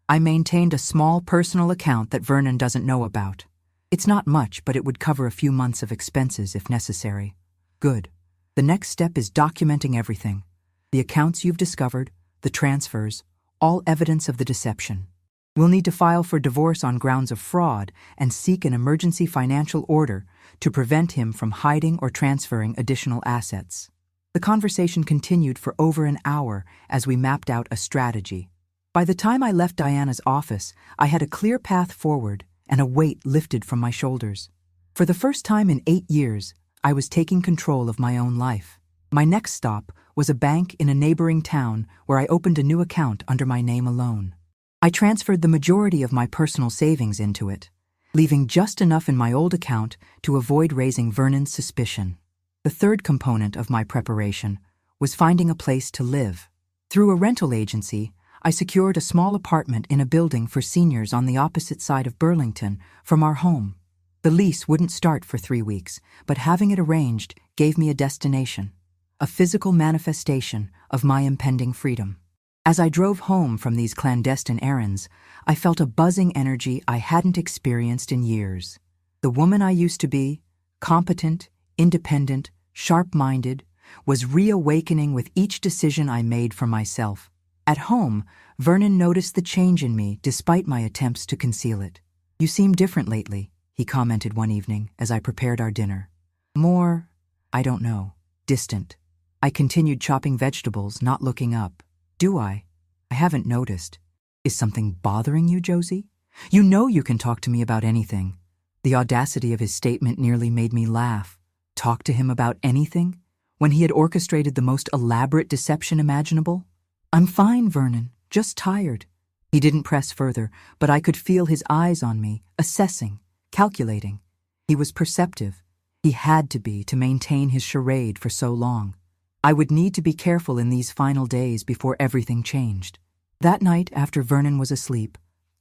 I maintained a small personal account that Vernon doesn't know about. It's not much, but it would cover a few months of expenses if necessary." "Good. The next step is documenting everything. The accounts you've discovered, the transfers, all evidence of the deception. We'll need to file for divorce on grounds of fraud and seek an emergency financial order to prevent him from hiding or transferring additional assets." The conversation continued for over an hour as we mapped out a strategy. By the time I left Diana's office, I had a clear path forward and a weight lifted from my shoulders. For the first time in 8 years, I was taking control of my own life. My next stop was a bank in a neighboring town where I opened a new account under my name alone. I transferred the majority of my personal savings into it, leaving just enough in my old account to avoid raising Vernon's suspicion. The third component of my preparation was finding a place to live. Through a rental agency, I secured a small apartment in a building for seniors on the opposite side of Burlington from our home. The lease wouldn't start for 3 weeks, but having it arranged gave me a destination, a physical manifestation of my impending freedom. As I drove home from these clandestine errands, I felt a buzzing energy I hadn't experienced in years. The woman I used to be, competent, independent, sharp-minded, was reawakening with each decision I made for myself. At home, Vernon noticed the change in me despite my attempts to conceal it. "You seem different lately," he commented one evening as I prepared our dinner. "More, I don't know, distant." I continued chopping vegetables, not looking up. "Do I? I haven't noticed. Is something bothering you, Josie? You know you can talk to me about anything." The audacity of his statement nearly made me laugh. Talk to him about anything? When he had orchestrated the most elaborate deception imaginable? "I'm fine, Vernon, just tired." He didn't press further, but I could feel his eyes on me, assessing, calculating. He was perceptive. He had to be to maintain his charade for so long. I would need to be careful in these final days before everything changed. That night, after Vernon was asleep,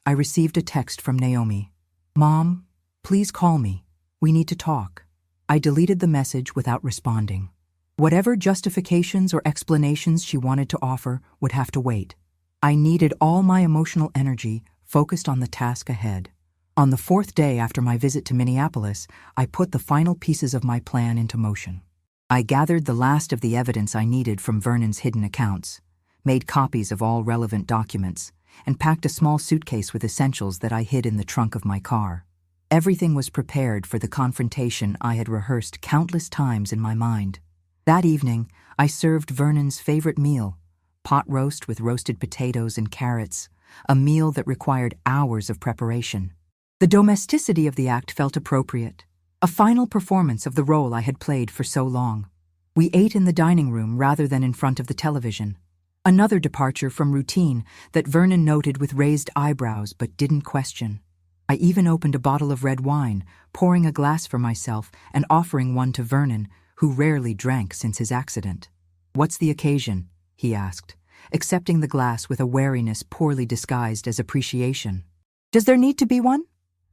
I received a text from Naomi. "Mom, please call me. We need to talk." I deleted the message without responding. Whatever justifications or explanations she wanted to offer would have to wait. I needed all my emotional energy focused on the task ahead. On the 4th day after my visit to Minneapolis, I put the final pieces of my plan into motion. I gathered the last of the evidence I needed from Vernon's hidden accounts, made copies of all relevant documents, and packed a small suitcase with essentials that I hid in the trunk of my car. Everything was prepared for the confrontation I had rehearsed countless times in my mind. That evening, I served Vernon's favorite meal, pot roast with roasted potatoes and carrots, a meal that required hours of preparation. The domesticity of the act felt appropriate, a final performance of the role I had played for so long. We ate in the dining room rather than in front of the television, another departure from routine that Vernon noted with raised eyebrows but didn't question. I even opened a bottle of red wine, pouring a glass for myself and offering one to Vernon, who rarely drank since his accident. "What's the occasion?" he asked, accepting the glass with a wariness poorly disguised as appreciation. "Does there need to be one?"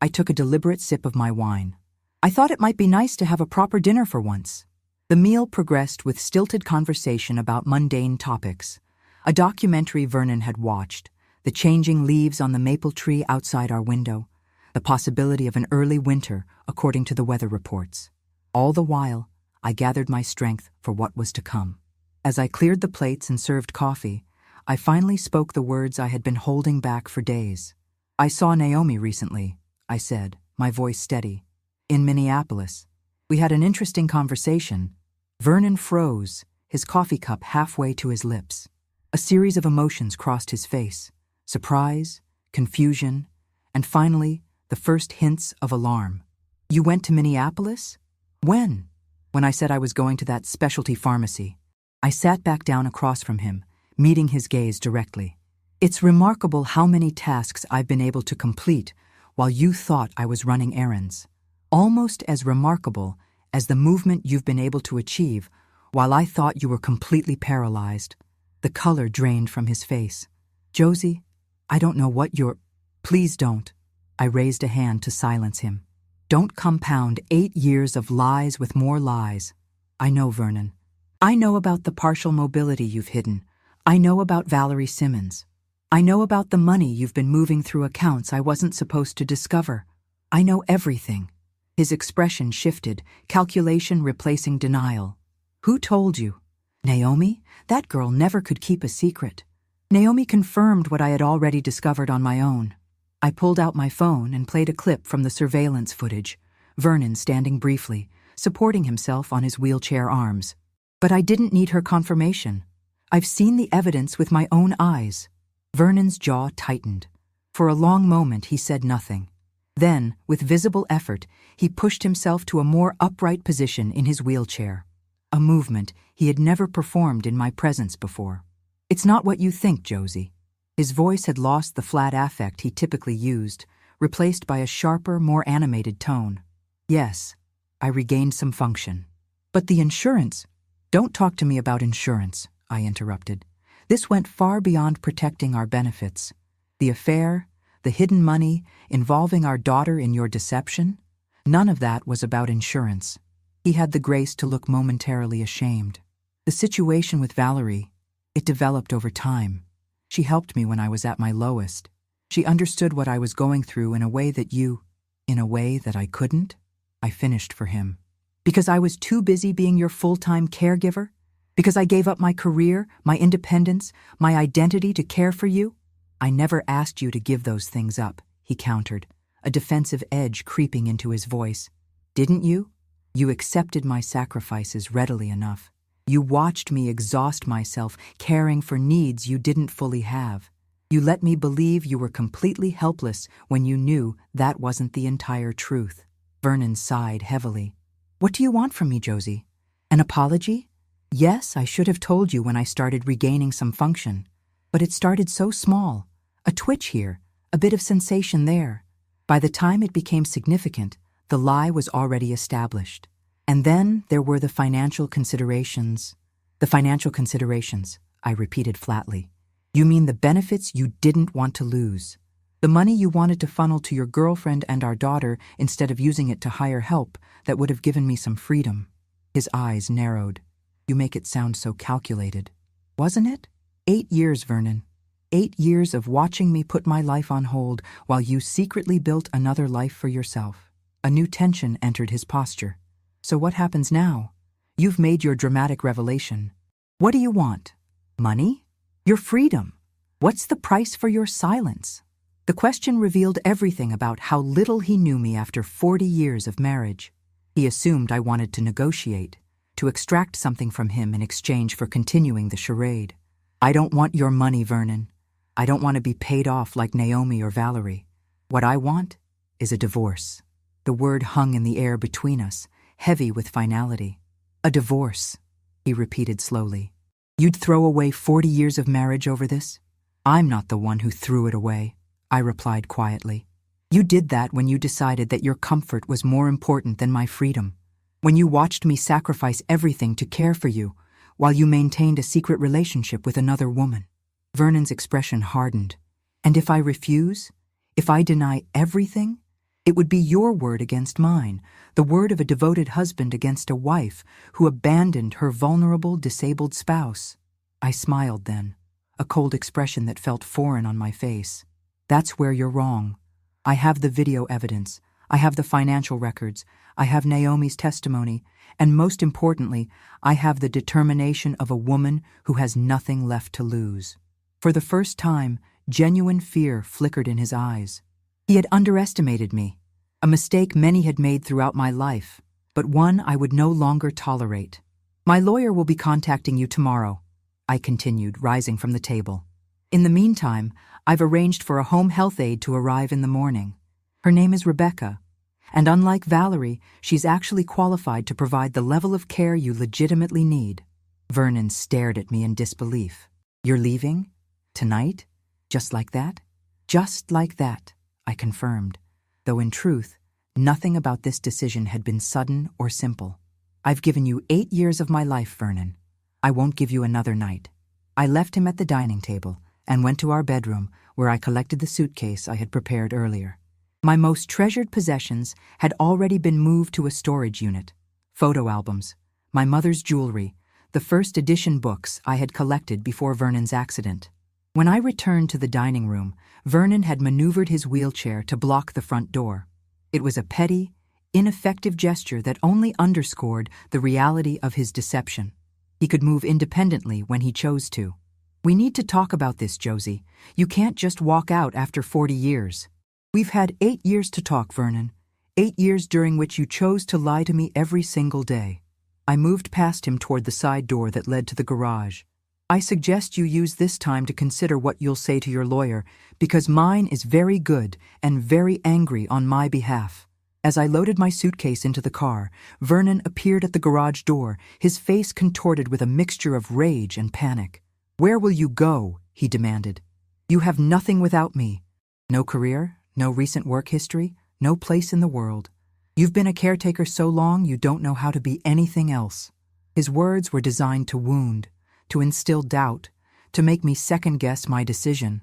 I took a deliberate sip of my wine. I thought it might be nice to have a proper dinner for once. The meal progressed with stilted conversation about mundane topics. A documentary Vernon had watched, the changing leaves on the maple tree outside our window, the possibility of an early winter according to the weather reports. All the while, I gathered my strength for what was to come. As I cleared the plates and served coffee, I finally spoke the words I had been holding back for days. "I saw Naomi recently," I said, my voice steady. "In Minneapolis. We had an interesting conversation." Vernon froze, his coffee cup halfway to his lips. A series of emotions crossed his face: surprise, confusion, and finally, the first hints of alarm. "You went to Minneapolis? When?" "When I said I was going to that specialty pharmacy." I sat back down across from him, meeting his gaze directly. "It's remarkable how many tasks I've been able to complete while you thought I was running errands. Almost as remarkable as the movement you've been able to achieve while I thought you were completely paralyzed." The color drained from his face. "Josie, I don't know what you're—" "Please don't." I raised a hand to silence him. "Don't compound 8 years of lies with more lies. I know, Vernon. I know about the partial mobility you've hidden. I know about Valerie Simmons. I know about the money you've been moving through accounts I wasn't supposed to discover. I know everything." His expression shifted, calculation replacing denial. "Who told you?" "Naomi? That girl never could keep a secret." Naomi confirmed what I had already discovered on my own. I pulled out my phone and played a clip from the surveillance footage, Vernon standing briefly, supporting himself on his wheelchair arms. "But I didn't need her confirmation. I've seen the evidence with my own eyes." Vernon's jaw tightened. For a long moment he said nothing. Then, with visible effort, he pushed himself to a more upright position in his wheelchair, a movement he had never performed in my presence before. "It's not what you think, Josie." His voice had lost the flat affect he typically used, replaced by a sharper, more animated tone. "Yes, I regained some function. But the insurance—" "Don't talk to me about insurance," I interrupted. "This went far beyond protecting our benefits. The affair, the hidden money involving our daughter in your deception, none of that was about insurance." He had the grace to look momentarily ashamed. "The situation with Valerie, it developed over time. She helped me when I was at my lowest. She understood what I was going through in a way that I couldn't." I finished for him. "Because I was too busy being your full-time caregiver? Because I gave up my career, my independence, my identity to care for you?" "I never asked you to give those things up," he countered, a defensive edge creeping into his voice. "Didn't you? You accepted my sacrifices readily enough. You watched me exhaust myself caring for needs you didn't fully have. You let me believe you were completely helpless when you knew that wasn't the entire truth." Vernon sighed heavily. "What do you want from me, Josie? An apology? Yes, I should have told you when I started regaining some function. But it started so small. A twitch here, a bit of sensation there. By the time it became significant, the lie was already established. And then there were the financial considerations." "The financial considerations," I repeated flatly. "You mean the benefits you didn't want to lose. The money you wanted to funnel to your girlfriend and our daughter instead of using it to hire help that would have given me some freedom." His eyes narrowed. "You make it sound so calculated." "Wasn't it? 8 years, Vernon. 8 years of watching me put my life on hold while you secretly built another life for yourself. A new tension entered his posture. So what happens now? You've made your dramatic revelation. What do you want? Money? Your freedom? What's the price for your silence? The question revealed everything about how little he knew me after 40 years of marriage. He assumed I wanted to negotiate, to extract something from him in exchange for continuing the charade. I don't want your money, Vernon. I don't want to be paid off like Naomi or Valerie. What I want is a divorce. The word hung in the air between us, heavy with finality. A divorce, he repeated slowly. You'd throw away 40 years of marriage over this? I'm not the one who threw it away, I replied quietly. You did that when you decided that your comfort was more important than my freedom. When you watched me sacrifice everything to care for you, while you maintained a secret relationship with another woman. Vernon's expression hardened. And if I refuse, if I deny everything, it would be your word against mine, the word of a devoted husband against a wife who abandoned her vulnerable, disabled spouse. I smiled then, a cold expression that felt foreign on my face. That's where you're wrong. I have the video evidence. I have the financial records. I have Naomi's testimony. And most importantly, I have the determination of a woman who has nothing left to lose. For the first time, genuine fear flickered in his eyes. He had underestimated me, a mistake many had made throughout my life, but one I would no longer tolerate. My lawyer will be contacting you tomorrow, I continued, rising from the table. In the meantime, I've arranged for a home health aide to arrive in the morning. Her name is Rebecca, and unlike Valerie, she's actually qualified to provide the level of care you legitimately need. Vernon stared at me in disbelief. You're leaving? Tonight? Just like that? Just like that, I confirmed, though in truth, nothing about this decision had been sudden or simple. I've given you 8 years of my life, Vernon. I won't give you another night. I left him at the dining table and went to our bedroom where I collected the suitcase I had prepared earlier. My most treasured possessions had already been moved to a storage unit. Photo albums, my mother's jewelry, the first edition books I had collected before Vernon's accident. When I returned to the dining room, Vernon had maneuvered his wheelchair to block the front door. It was a petty, ineffective gesture that only underscored the reality of his deception. He could move independently when he chose to. We need to talk about this, Josie. You can't just walk out after 40 years. We've had 8 years to talk, Vernon. 8 years during which you chose to lie to me every single day. I moved past him toward the side door that led to the garage. I suggest you use this time to consider what you'll say to your lawyer, because mine is very good and very angry on my behalf. As I loaded my suitcase into the car, Vernon appeared at the garage door, his face contorted with a mixture of rage and panic. Where will you go? He demanded. You have nothing without me. No career, no recent work history, no place in the world. You've been a caretaker so long you don't know how to be anything else. His words were designed to wound, to instill doubt, to make me second-guess my decision.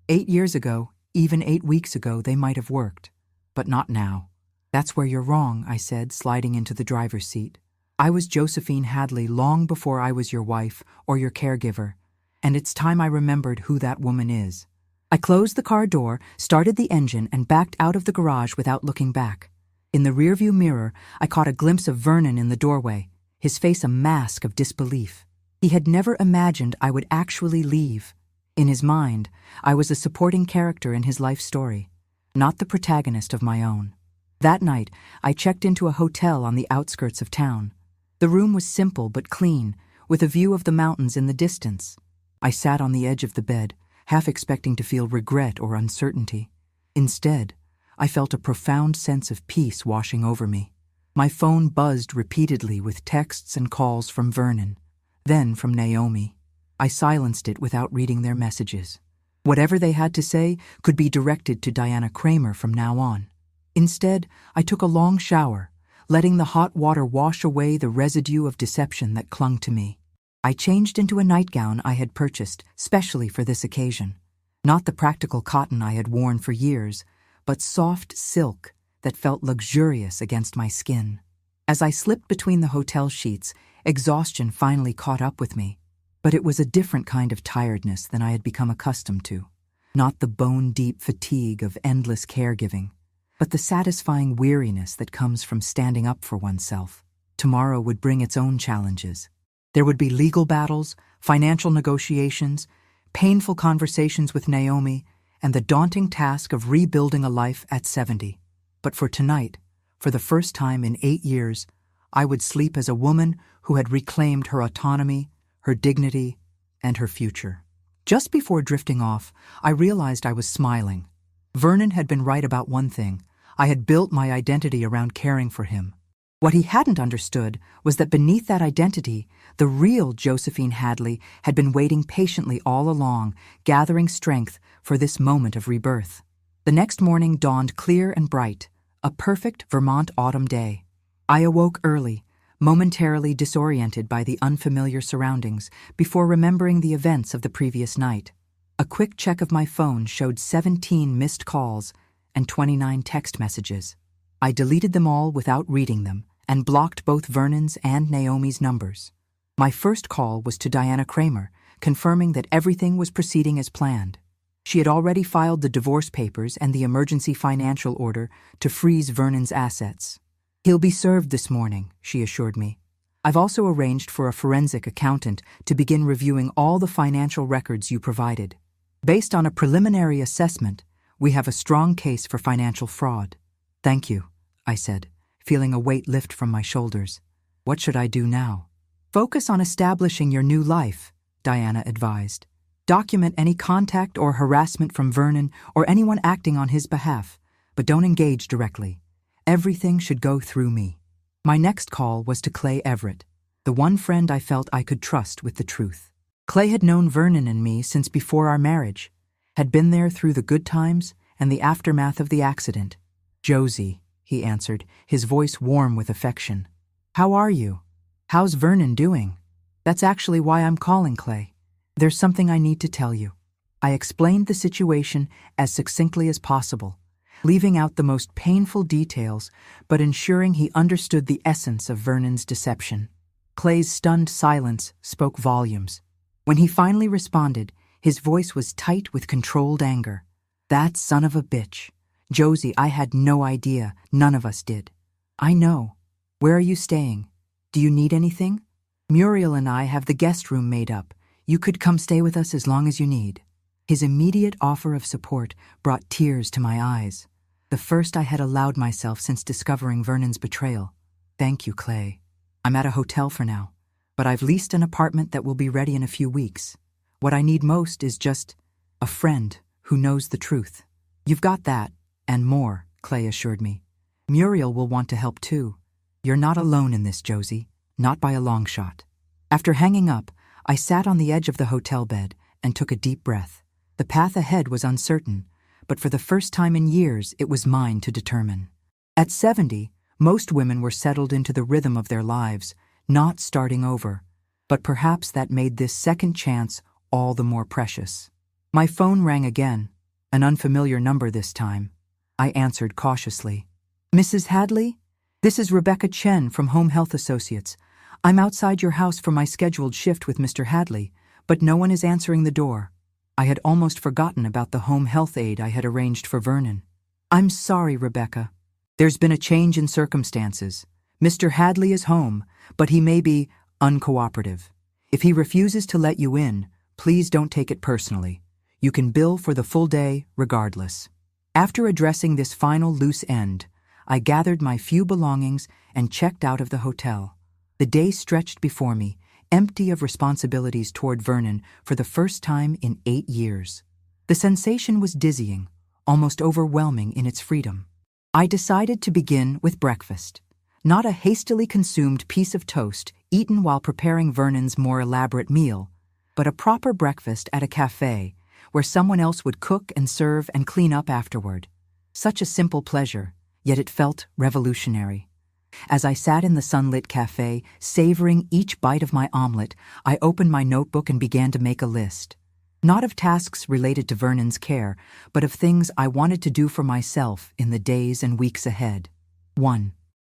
8 years ago, even 8 weeks ago, they might have worked. But not now. That's where you're wrong, I said, sliding into the driver's seat. I was Josephine Hadley long before I was your wife or your caregiver, and it's time I remembered who that woman is. I closed the car door, started the engine, and backed out of the garage without looking back. In the rearview mirror, I caught a glimpse of Vernon in the doorway, his face a mask of disbelief. He had never imagined I would actually leave. In his mind, I was a supporting character in his life story, not the protagonist of my own. That night, I checked into a hotel on the outskirts of town. The room was simple but clean, with a view of the mountains in the distance. I sat on the edge of the bed, half expecting to feel regret or uncertainty. Instead, I felt a profound sense of peace washing over me. My phone buzzed repeatedly with texts and calls from Vernon, then from Naomi. I silenced it without reading their messages. Whatever they had to say could be directed to Diana Kramer from now on. Instead, I took a long shower, letting the hot water wash away the residue of deception that clung to me. I changed into a nightgown I had purchased specially for this occasion. Not the practical cotton I had worn for years, but soft silk that felt luxurious against my skin. As I slipped between the hotel sheets, exhaustion finally caught up with me. But it was a different kind of tiredness than I had become accustomed to. Not the bone-deep fatigue of endless caregiving, but the satisfying weariness that comes from standing up for oneself. Tomorrow would bring its own challenges. There would be legal battles, financial negotiations, painful conversations with Naomi, and the daunting task of rebuilding a life at 70. But for tonight, for the first time in 8 years, I would sleep as a woman who had reclaimed her autonomy, her dignity, and her future. Just before drifting off, I realized I was smiling. Vernon had been right about one thing. I had built my identity around caring for him. What he hadn't understood was that beneath that identity, the real Josephine Hadley had been waiting patiently all along, gathering strength for this moment of rebirth. The next morning dawned clear and bright, a perfect Vermont autumn day. I awoke early, momentarily disoriented by the unfamiliar surroundings, before remembering the events of the previous night. A quick check of my phone showed 17 missed calls and 29 text messages. I deleted them all without reading them, and blocked both Vernon's and Naomi's numbers. My first call was to Diana Kramer, confirming that everything was proceeding as planned. She had already filed the divorce papers and the emergency financial order to freeze Vernon's assets. "He'll be served this morning," she assured me. "I've also arranged for a forensic accountant to begin reviewing all the financial records you provided. Based on a preliminary assessment, we have a strong case for financial fraud." "Thank you," I said, feeling a weight lift from my shoulders. "What should I do now?" "Focus on establishing your new life," Diana advised. "Document any contact or harassment from Vernon or anyone acting on his behalf, but don't engage directly. Everything should go through me." My next call was to Clay Everett, the one friend I felt I could trust with the truth. Clay had known Vernon and me since before our marriage, had been there through the good times and the aftermath of the accident. "Josie," he answered, his voice warm with affection. "How are you? How's Vernon doing?" "That's actually why I'm calling, Clay. There's something I need to tell you." I explained the situation as succinctly as possible, leaving out the most painful details, but ensuring he understood the essence of Vernon's deception. Clay's stunned silence spoke volumes. When he finally responded, his voice was tight with controlled anger. "That son of a bitch. Josie, I had no idea. None of us did." "I know. Where are you staying? Do you need anything? Muriel and I have the guest room made up. You could come stay with us as long as you need." His immediate offer of support brought tears to my eyes, the first I had allowed myself since discovering Vernon's betrayal. "Thank you, Clay. I'm at a hotel for now, but I've leased an apartment that will be ready in a few weeks. What I need most is just a friend who knows the truth." "You've got that, and more," Clay assured me. "Muriel will want to help too. You're not alone in this, Josie, not by a long shot." After hanging up, I sat on the edge of the hotel bed and took a deep breath. The path ahead was uncertain, but for the first time in years it was mine to determine. At 70, most women were settled into the rhythm of their lives, not starting over, but perhaps that made this second chance all the more precious. My phone rang again, an unfamiliar number this time. I answered cautiously. "Mrs. Hadley? This is Rebecca Chen from Home Health Associates. I'm outside your house for my scheduled shift with Mr. Hadley, but no one is answering the door." I had almost forgotten about the home health aide I had arranged for Vernon. "I'm sorry, Rebecca. There's been a change in circumstances. Mr. Hadley is home, but he may be uncooperative. If he refuses to let you in, please don't take it personally. You can bill for the full day regardless." After addressing this final loose end, I gathered my few belongings and checked out of the hotel. The day stretched before me, empty of responsibilities toward Vernon for the first time in 8 years. The sensation was dizzying, almost overwhelming in its freedom. I decided to begin with breakfast. Not a hastily consumed piece of toast eaten while preparing Vernon's more elaborate meal, but a proper breakfast at a cafe where someone else would cook and serve and clean up afterward. Such a simple pleasure, yet it felt revolutionary. As I sat in the sunlit cafe, savoring each bite of my omelet, I opened my notebook and began to make a list. Not of tasks related to Vernon's care, but of things I wanted to do for myself in the days and weeks ahead. 1.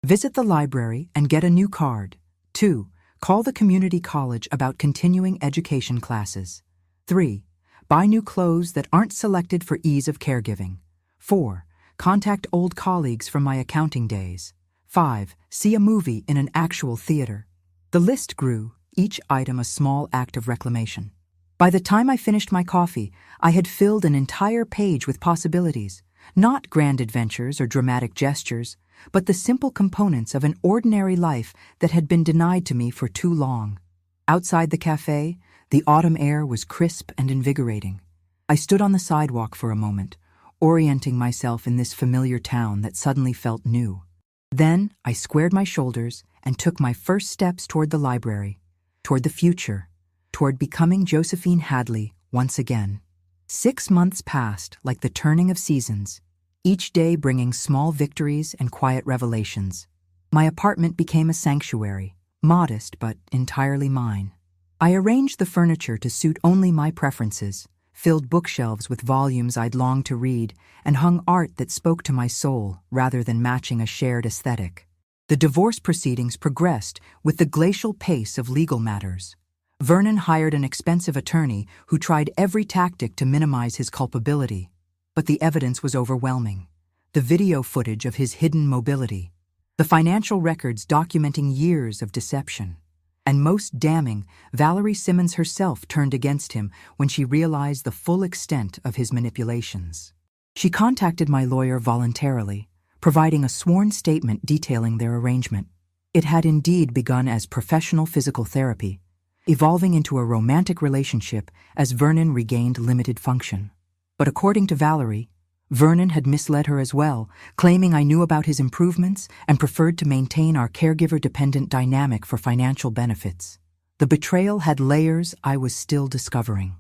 Visit the library and get a new card. 2. Call the community college about continuing education classes. 3. Buy new clothes that aren't selected for ease of caregiving. 4. Contact old colleagues from my accounting days. 5. See a movie in an actual theater. The list grew, each item a small act of reclamation. By the time I finished my coffee, I had filled an entire page with possibilities, not grand adventures or dramatic gestures, but the simple components of an ordinary life that had been denied to me for too long. Outside the cafe, the autumn air was crisp and invigorating. I stood on the sidewalk for a moment, orienting myself in this familiar town that suddenly felt new. Then I squared my shoulders and took my first steps toward the library, toward the future, toward becoming Josephine Hadley once again. 6 months passed like the turning of seasons, each day bringing small victories and quiet revelations. My apartment became a sanctuary, modest but entirely mine. I arranged the furniture to suit only my preferences, filled bookshelves with volumes I'd longed to read, and hung art that spoke to my soul rather than matching a shared aesthetic. The divorce proceedings progressed with the glacial pace of legal matters. Vernon hired an expensive attorney who tried every tactic to minimize his culpability. But the evidence was overwhelming. The video footage of his hidden mobility, the financial records documenting years of deception. And most damning, Valerie Simmons herself turned against him when she realized the full extent of his manipulations. She contacted my lawyer voluntarily, providing a sworn statement detailing their arrangement. It had indeed begun as professional physical therapy, evolving into a romantic relationship as Vernon regained limited function. But according to Valerie, Vernon had misled her as well, claiming I knew about his improvements and preferred to maintain our caregiver-dependent dynamic for financial benefits. The betrayal had layers I was still discovering.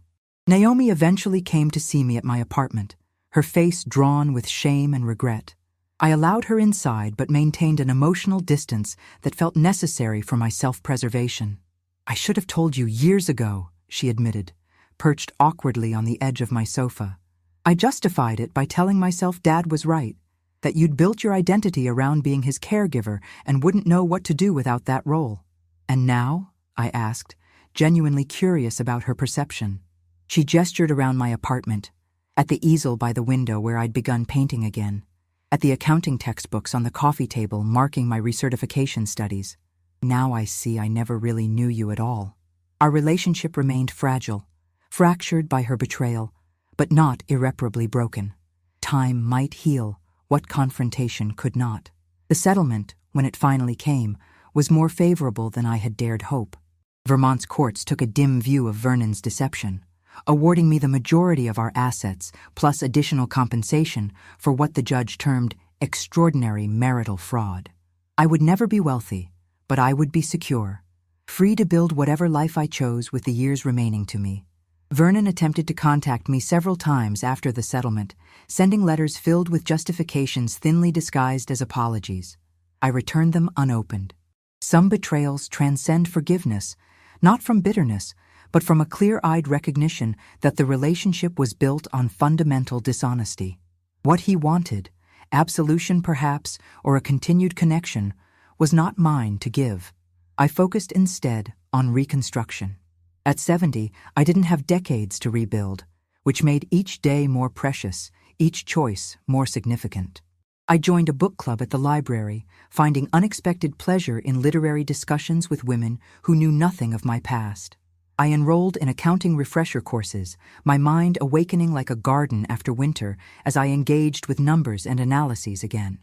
Naomi eventually came to see me at my apartment, her face drawn with shame and regret. I allowed her inside but maintained an emotional distance that felt necessary for my self-preservation. "I should have told you years ago," she admitted, perched awkwardly on the edge of my sofa. "I justified it by telling myself Dad was right, that you'd built your identity around being his caregiver and wouldn't know what to do without that role." "And now?" I asked, genuinely curious about her perception. She gestured around my apartment, at the easel by the window where I'd begun painting again, at the accounting textbooks on the coffee table marking my recertification studies. "Now I see I never really knew you at all." Our relationship remained fragile, fractured by her betrayal, but not irreparably broken. Time might heal what confrontation could not. The settlement, when it finally came, was more favorable than I had dared hope. Vermont's courts took a dim view of Vernon's deception, awarding me the majority of our assets plus additional compensation for what the judge termed extraordinary marital fraud. I would never be wealthy, but I would be secure, free to build whatever life I chose with the years remaining to me. Vernon attempted to contact me several times after the settlement, sending letters filled with justifications thinly disguised as apologies. I returned them unopened. Some betrayals transcend forgiveness, not from bitterness, but from a clear-eyed recognition that the relationship was built on fundamental dishonesty. What he wanted, absolution perhaps, or a continued connection, was not mine to give. I focused instead on reconstruction. At 70, I didn't have decades to rebuild, which made each day more precious, each choice more significant. I joined a book club at the library, finding unexpected pleasure in literary discussions with women who knew nothing of my past. I enrolled in accounting refresher courses, my mind awakening like a garden after winter as I engaged with numbers and analyses again.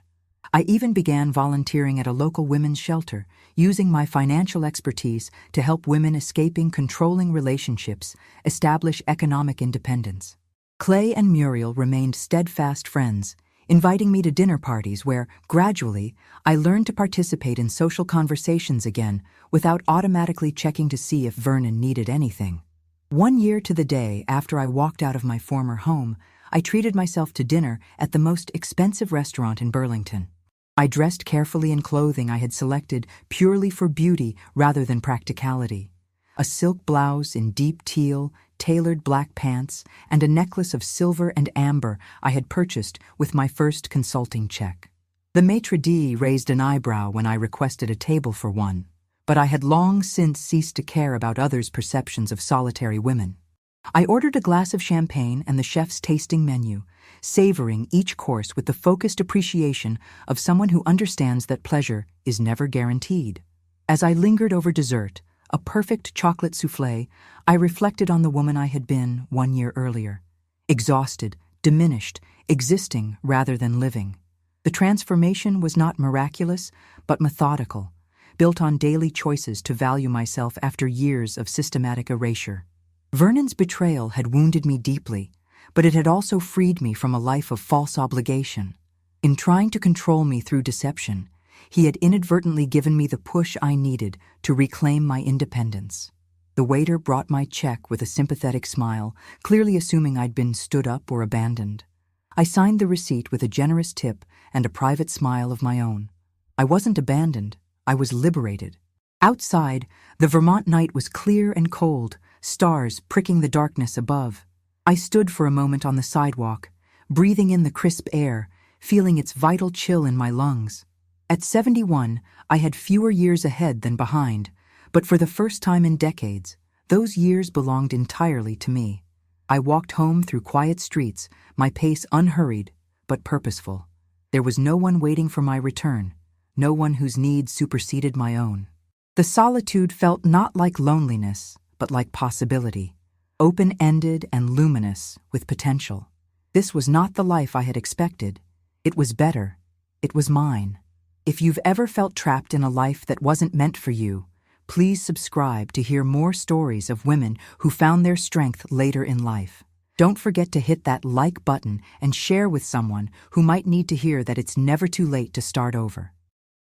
I even began volunteering at a local women's shelter, using my financial expertise to help women escaping controlling relationships establish economic independence. Clay and Muriel remained steadfast friends, inviting me to dinner parties where, gradually, I learned to participate in social conversations again without automatically checking to see if Vernon needed anything. 1 year to the day after I walked out of my former home, I treated myself to dinner at the most expensive restaurant in Burlington. I dressed carefully in clothing I had selected purely for beauty rather than practicality. A silk blouse in deep teal, tailored black pants, and a necklace of silver and amber I had purchased with my first consulting check. The maitre d' raised an eyebrow when I requested a table for one, but I had long since ceased to care about others' perceptions of solitary women. I ordered a glass of champagne and the chef's tasting menu, savoring each course with the focused appreciation of someone who understands that pleasure is never guaranteed. As I lingered over dessert, a perfect chocolate soufflé, I reflected on the woman I had been 1 year earlier. Exhausted, diminished, existing rather than living. The transformation was not miraculous, but methodical, built on daily choices to value myself after years of systematic erasure. Vernon's betrayal had wounded me deeply, but it had also freed me from a life of false obligation. In trying to control me through deception, he had inadvertently given me the push I needed to reclaim my independence. The waiter brought my check with a sympathetic smile, clearly assuming I'd been stood up or abandoned. I signed the receipt with a generous tip and a private smile of my own. I wasn't abandoned, I was liberated. Outside, the Vermont night was clear and cold, stars pricking the darkness above. I stood for a moment on the sidewalk, breathing in the crisp air, feeling its vital chill in my lungs. At 71, I had fewer years ahead than behind, but for the first time in decades, those years belonged entirely to me. I walked home through quiet streets, my pace unhurried, but purposeful. There was no one waiting for my return, no one whose needs superseded my own. The solitude felt not like loneliness, but like possibility, open-ended and luminous with potential. This was not the life I had expected. It was better. It was mine. If you've ever felt trapped in a life that wasn't meant for you, please subscribe to hear more stories of women who found their strength later in life. Don't forget to hit that like button and share with someone who might need to hear that it's never too late to start over.